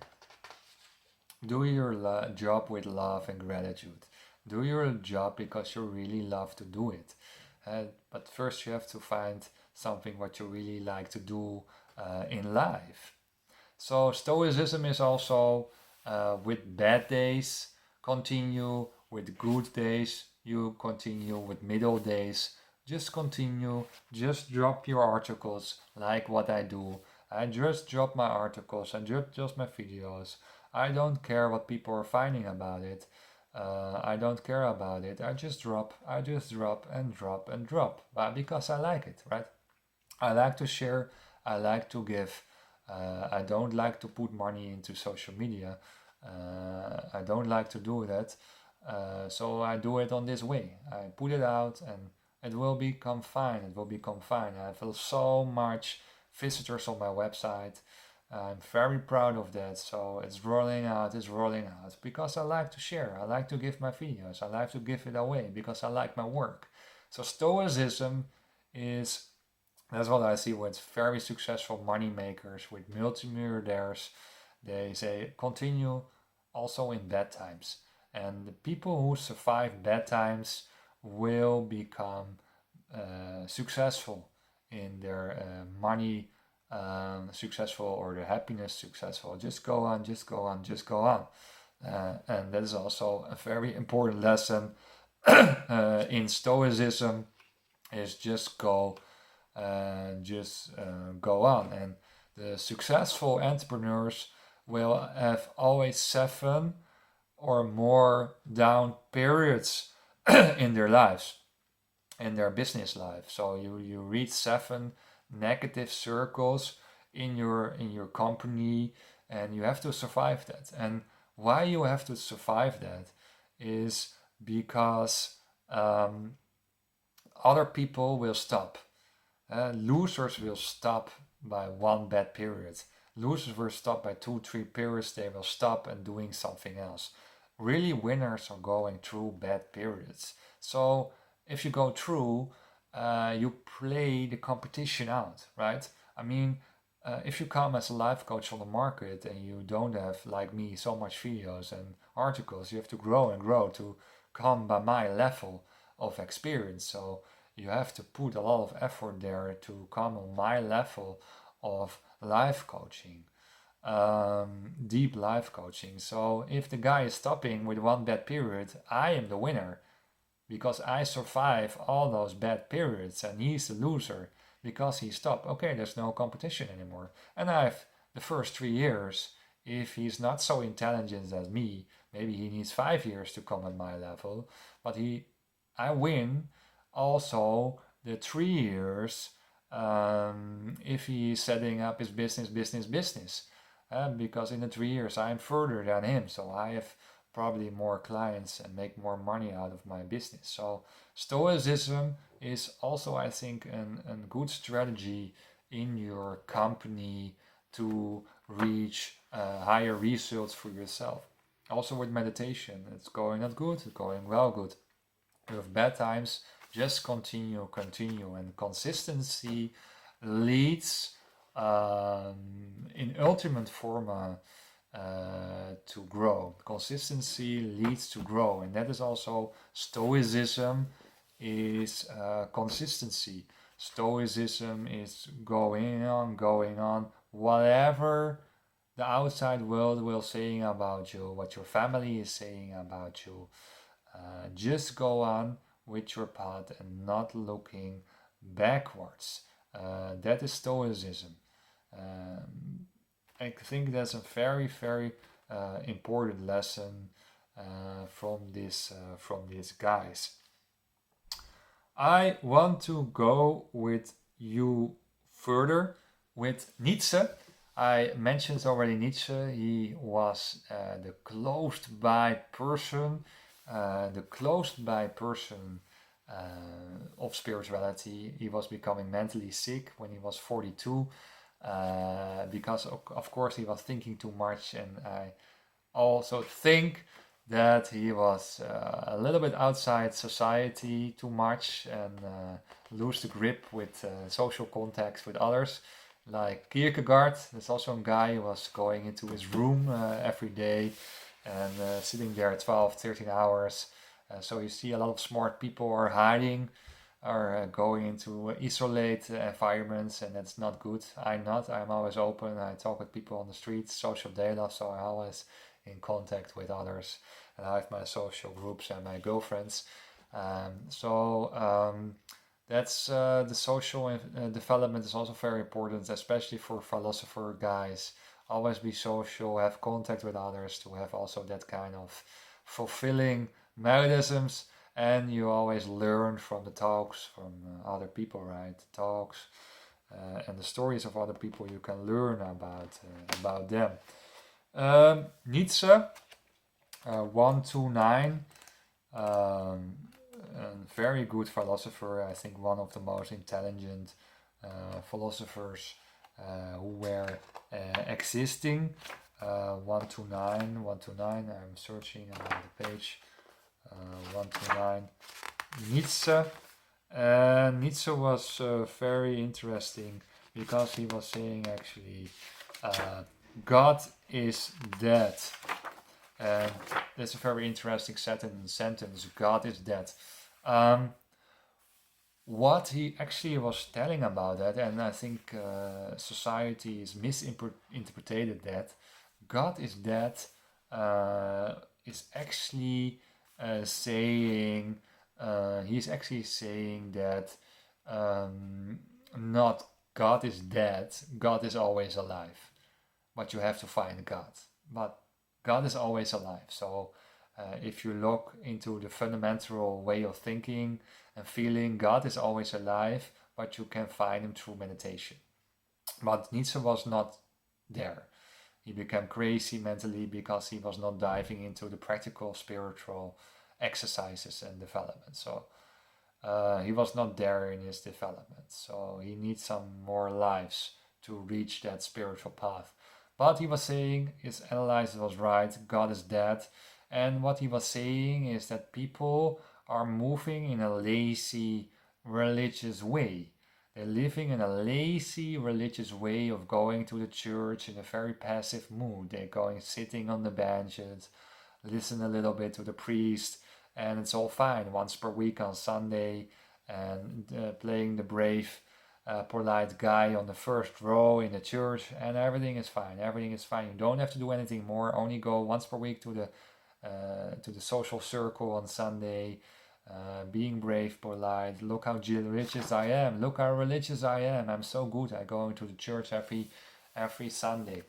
Do your job with love and gratitude. Do your job because you really love to do it. But first you have to find something what you really like to do in life. So Stoicism is also with bad days, continue, with good days, you continue, with middle days, just continue, just drop your articles like what I do. I just drop my articles, I just my videos. I don't care what people are finding about it. I don't care about it. I just drop and drop, but because I like it, right? I like to share, I like to give. I don't like to put money into social media. I don't like to do that. So I do it on this way. I put it out and it will become fine. I feel so much visitors on my website. I'm very proud of that. So it's rolling out because I like to share. I like to give my videos. I like to give it away because I like my work. So Stoicism is That's what I see with very successful money makers, with multimillionaires. They say continue also in bad times. And the people who survive bad times will become successful in their money successful, or their happiness successful. Just go on, just go on, just go on. And that is also a very important lesson in Stoicism, is just go go on. And the successful entrepreneurs will have always 7 or more down periods in their lives, in their business life. So you reach 7 negative circles in your company, and you have to survive that. And why you have to survive that is because other people will stop. Losers will stop by 1 bad period. Losers will stop by 2-3 periods. They will stop and doing something else. Really, winners are going through bad periods. So if you go through, you play the competition out, right? I mean, if you come as a life coach on the market and you don't have, like me, so much videos and articles, you have to grow and grow to come by my level of experience. So you have to put a lot of effort there to come on my level of life coaching, deep life coaching. So if the guy is stopping with 1 bad period, I am the winner because I survive all those bad periods, and he's the loser because he stopped. Okay, there's no competition anymore. And I've the first 3 years, if he's not so intelligent as me, maybe he needs 5 years to come at my level, but I win also the 3 years if he is setting up his business. Because in the 3 years I'm further than him, so I have probably more clients and make more money out of my business. So Stoicism is also, I think, a good strategy in your company to reach higher results for yourself. Also with meditation, it's going not good, it's going well good. With bad times, just continue, and consistency leads in ultimate form to grow. Consistency leads to grow, and that is also Stoicism is consistency. Stoicism is going on, whatever the outside world will saying about you, what your family is saying about you. Just go on with your path and not looking backwards. That is Stoicism. I think that's a very, very important lesson from these guys. I want to go with you further with Nietzsche. I mentioned already Nietzsche. He was the closed by person of spirituality. He was becoming mentally sick when he was 42 because of course he was thinking too much, and I also think that he was a little bit outside society too much and lose the grip with social contacts with others. Like Kierkegaard, there's also a guy who was going into his room every day and sitting there 12-13 hours. So you see a lot of smart people are hiding, are going into isolate environments, and that's not good. I'm always open. I talk with people on the streets, social data, so I'm always in contact with others, and I have my social groups and my girlfriends. That's the social development is also very important, especially for philosopher guys. Always be social, have contact with others to have also that kind of fulfilling mechanisms, and you always learn from the talks from other people, right? Talks and the stories of other people, you can learn about them. Nietzsche, 129, a very good philosopher. I think one of the most intelligent philosophers who were existing. 129. I'm searching on the page. 129. Nietzsche, Nietzsche was very interesting because he was saying actually, God is dead. And that's a very interesting sentence. God is dead. What he actually was telling about that, and I think society is misinterpreted that God is dead is actually saying he's actually saying that not God is dead, God is always alive, but you have to find God. But God is always alive. So if you look into the fundamental way of thinking and feeling, God is always alive, but you can find him through meditation. But Nietzsche was not there. He became crazy mentally because he was not diving into the practical spiritual exercises and development. So he was not there in his development. So he needs some more lives to reach that spiritual path. But he was saying, his analysis was right, God is dead. And what he was saying is that people are moving in a lazy religious way. They're living in a lazy religious way of going to the church in a very passive mood. They're going sitting on the benches, listen a little bit to the priest, and it's all fine. Once per week on Sunday, and playing the brave, polite guy on the first row in the church, and everything is fine. Everything is fine. You don't have to do anything more. Only go once per week to the social circle on Sunday. Being brave, polite. Look how religious I am. Look how religious I am. I'm so good. I go into the church every Sunday.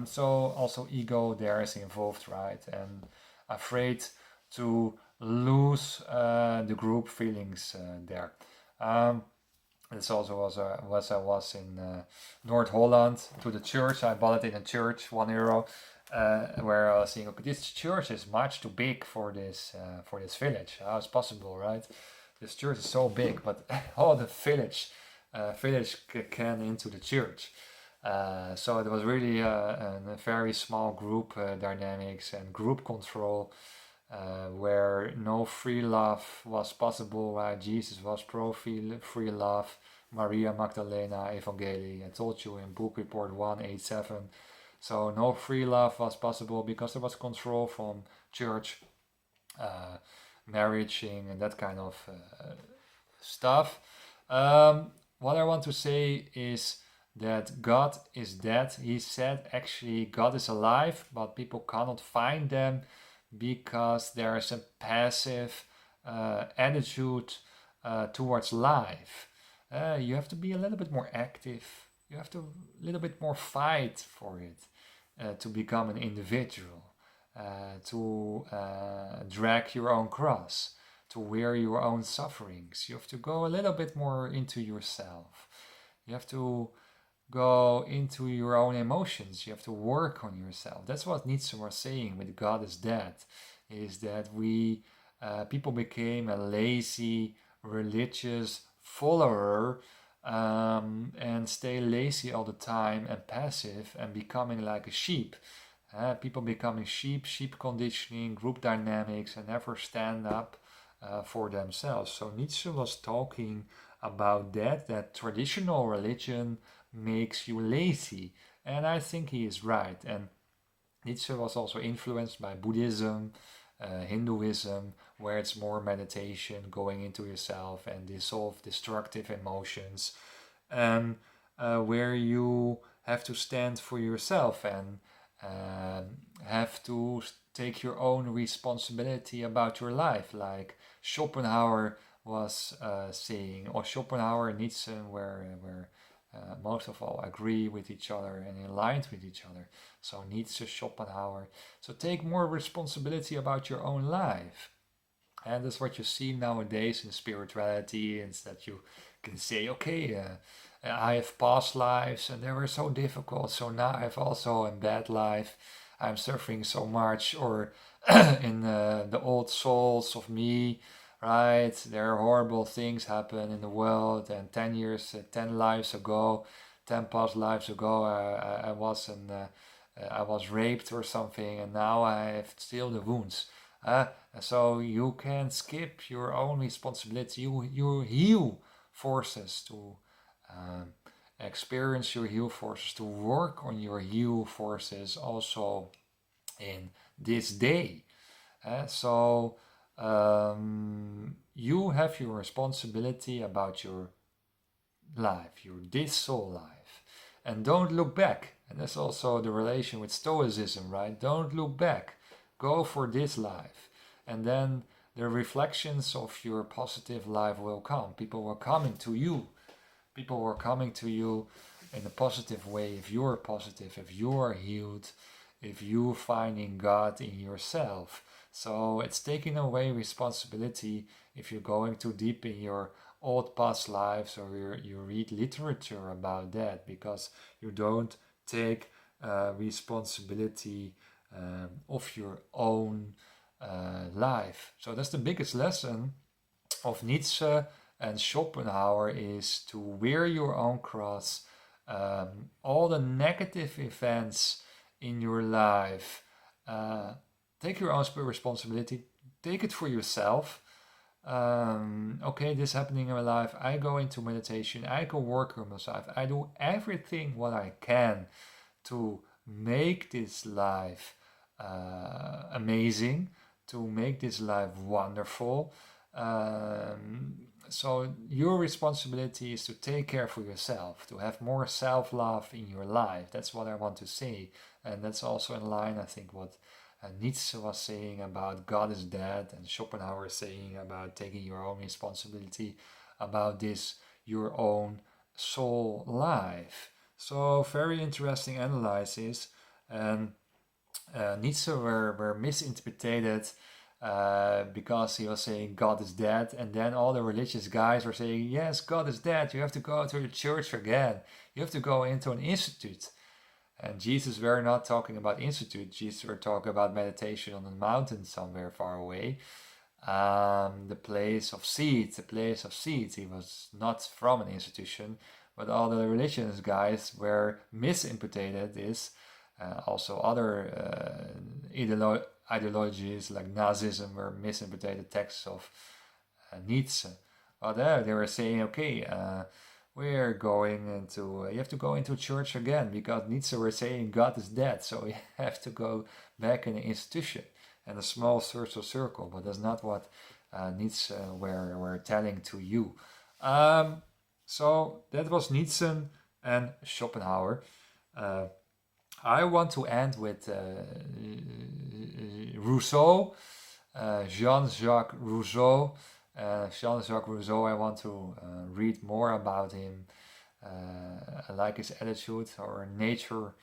So also ego there is involved, right? And afraid to lose the group feelings there. This also was I was in North Holland to the church. I bought it in a church, €1, where I was saying, okay, this church is much too big for this village. How is possible, right? This church is so big, but all the village can into the church. So it was really a very small group dynamics and group control, where no free love was possible. Right? Jesus was pro free love. Maria Magdalena Evangelii. I told you in book report 187. So no free love was possible because there was control from church, marriaging, and that kind of stuff. What I want to say is that God is dead. He said actually God is alive, but people cannot find them because there is a passive attitude towards life. You have to be a little bit more active. You have to a little bit more fight for it to become an individual, to drag your own cross, to wear your own sufferings. You have to go a little bit more into yourself. You have to go into your own emotions. You have to work on yourself. That's what Nietzsche was saying with God is dead, is that we people became a lazy religious follower, and stay lazy all the time and passive and becoming like a sheep. People becoming sheep conditioning, group dynamics, and never stand up for themselves. So Nietzsche was talking about that traditional religion makes you lazy. And I think he is right. And Nietzsche was also influenced by Buddhism, Hinduism, where it's more meditation, going into yourself and dissolve destructive emotions, and where you have to stand for yourself and have to take your own responsibility about your life, like Schopenhauer was saying, or Schopenhauer and Nietzsche were most of all agree with each other and aligned with each other. So Nietzsche, Schopenhauer. So take more responsibility about your own life. And that's what you see nowadays in spirituality, is that you can say, okay, I have past lives and they were so difficult, so now I have also a bad life. I'm suffering so much, or in the old souls of me, right? There are horrible things happen in the world, and 10 years, 10 lives ago, 10 past lives ago, I was raped or something, and now I have still the wounds. So you can skip your own responsibility. You heal forces to experience your heal forces, to work on your heal forces also in this day. So you have your responsibility about your life, your this soul life. And don't look back. And that's also the relation with Stoicism, right? Don't look back. Go for this life. And then the reflections of your positive life will come. People will coming to you. People were coming to you in a positive way if you're positive, if you're healed, if you're finding God in yourself. So it's taking away responsibility if you're going too deep in your old past lives, or you read literature about that, because you don't take responsibility of your own life. So that's the biggest lesson of Nietzsche and Schopenhauer, is to wear your own cross. All the negative events in your life, take your own responsibility, take it for yourself. Okay, this is happening in my life. I go into meditation, I go work on myself, I do everything what I can to make this life amazing, to make this life wonderful. So your responsibility is to take care for yourself, to have more self-love in your life. That's what I want to say. And that's also in line, I think, what Nietzsche was saying about God is dead, and Schopenhauer is saying about taking your own responsibility about this, your own soul life. So very interesting analysis. And Nietzsche were misinterpreted because he was saying God is dead, and then all the religious guys were saying, yes, God is dead, you have to go to the church again, you have to go into an institute. And Jesus were not talking about institute. Jesus were talking about meditation on a mountain somewhere far away. The place of seeds, the place of seeds. He was not from an institution, but all the religious guys were misinterpreted this. Also other ideologies like Nazism were misinterpreted texts of Nietzsche. But they were saying, okay, we're going into, you have to go into church again, because Nietzsche were saying God is dead, so you have to go back in an institution and a small social circle. But that's not what Nietzsche were telling to you. So that was Nietzsche and Schopenhauer. I want to end with Rousseau, Jean-Jacques Rousseau. Jean-Jacques Rousseau, I want to read more about him. I like his attitude, or nature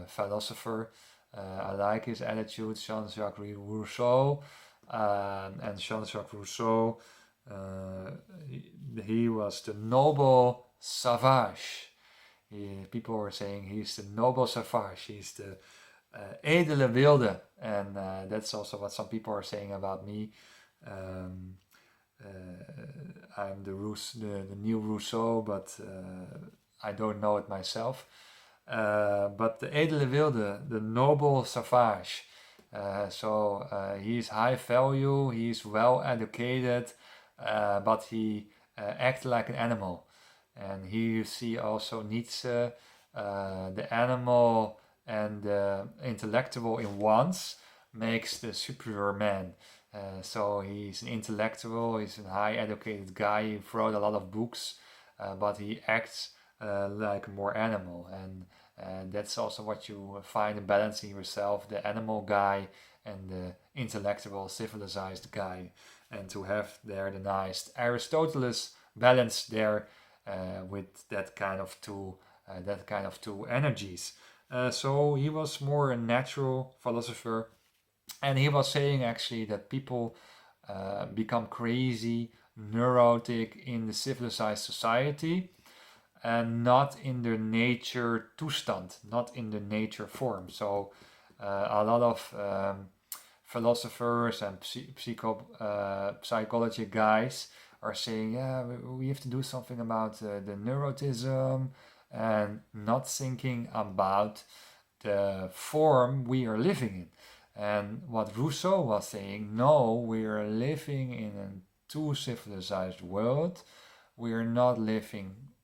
philosopher. I like his attitude, Jean-Jacques Rousseau. And Jean-Jacques Rousseau, he was the noble savage. People were saying he's the noble savage, he's the edele wilde. And that's also what some people are saying about me. I'm the new Rousseau, but I don't know it myself. But the edele wilde, the noble savage. So he's high value, he's well educated, but he acts like an animal. And here you see also Nietzsche, the animal and the intellectual in once makes the superior man. So he's an intellectual, he's a high educated guy, he wrote a lot of books, but he acts like a more animal. And that's also what you find in balancing yourself, the animal guy and the intellectual, civilized guy. And to have there the nice Aristoteles balance there with that kind of two energies. So he was more a natural philosopher. And he was saying actually that people become crazy, neurotic in the civilized society, and not in their nature toestand, not in the nature form. So a lot of philosophers and psychology guys are saying, yeah, we have to do something about the neurotism, and not thinking about the form we are living in. And what Rousseau was saying, no, we are living in a too civilized world. We are not living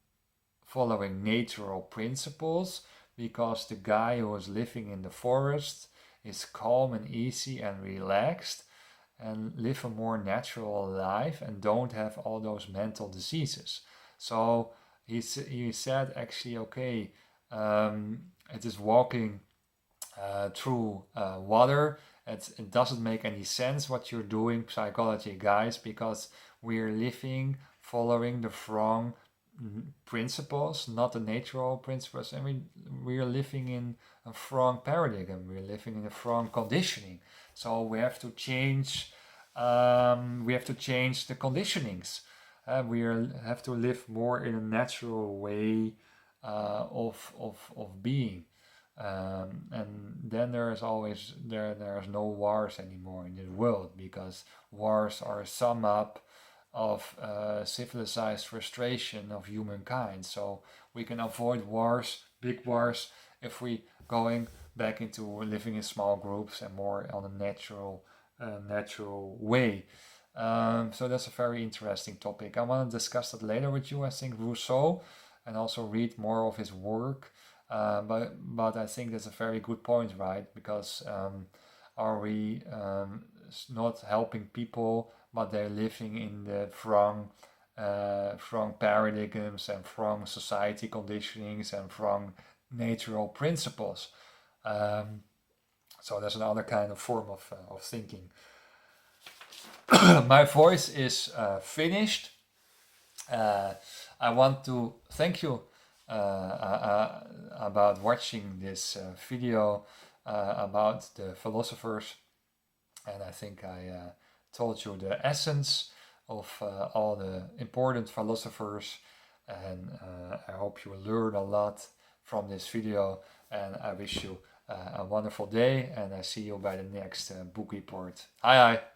following natural principles, because the guy who is living in the forest is calm and easy and relaxed and live a more natural life and don't have all those mental diseases. So he said actually, okay, it is walking through water. It doesn't make any sense what you're doing, psychology guys, because we're living following the wrong principles, not the natural principles, and we're living in a wrong paradigm. We're living in a wrong conditioning. So we have to change. We have to change the conditionings. We have to live more in a natural way of being. And then there's no wars anymore in the world, because wars are a sum up of civilized frustration of humankind. So we can avoid wars, big wars, if we going back into living in small groups and more on a natural way. So that's a very interesting topic. I want to discuss that later with you. I think Rousseau, and also read more of his work. But I think that's a very good point, right? Because are we not helping people, but they're living in the wrong paradigms and wrong society conditionings and wrong natural principles. So that's another kind of form of thinking. My voice is finished. I want to thank you about watching this video about the philosophers, and I think I told you the essence of all the important philosophers, and I hope you learn a lot from this video, and I wish you a wonderful day, and I see you by the next book report. Hi.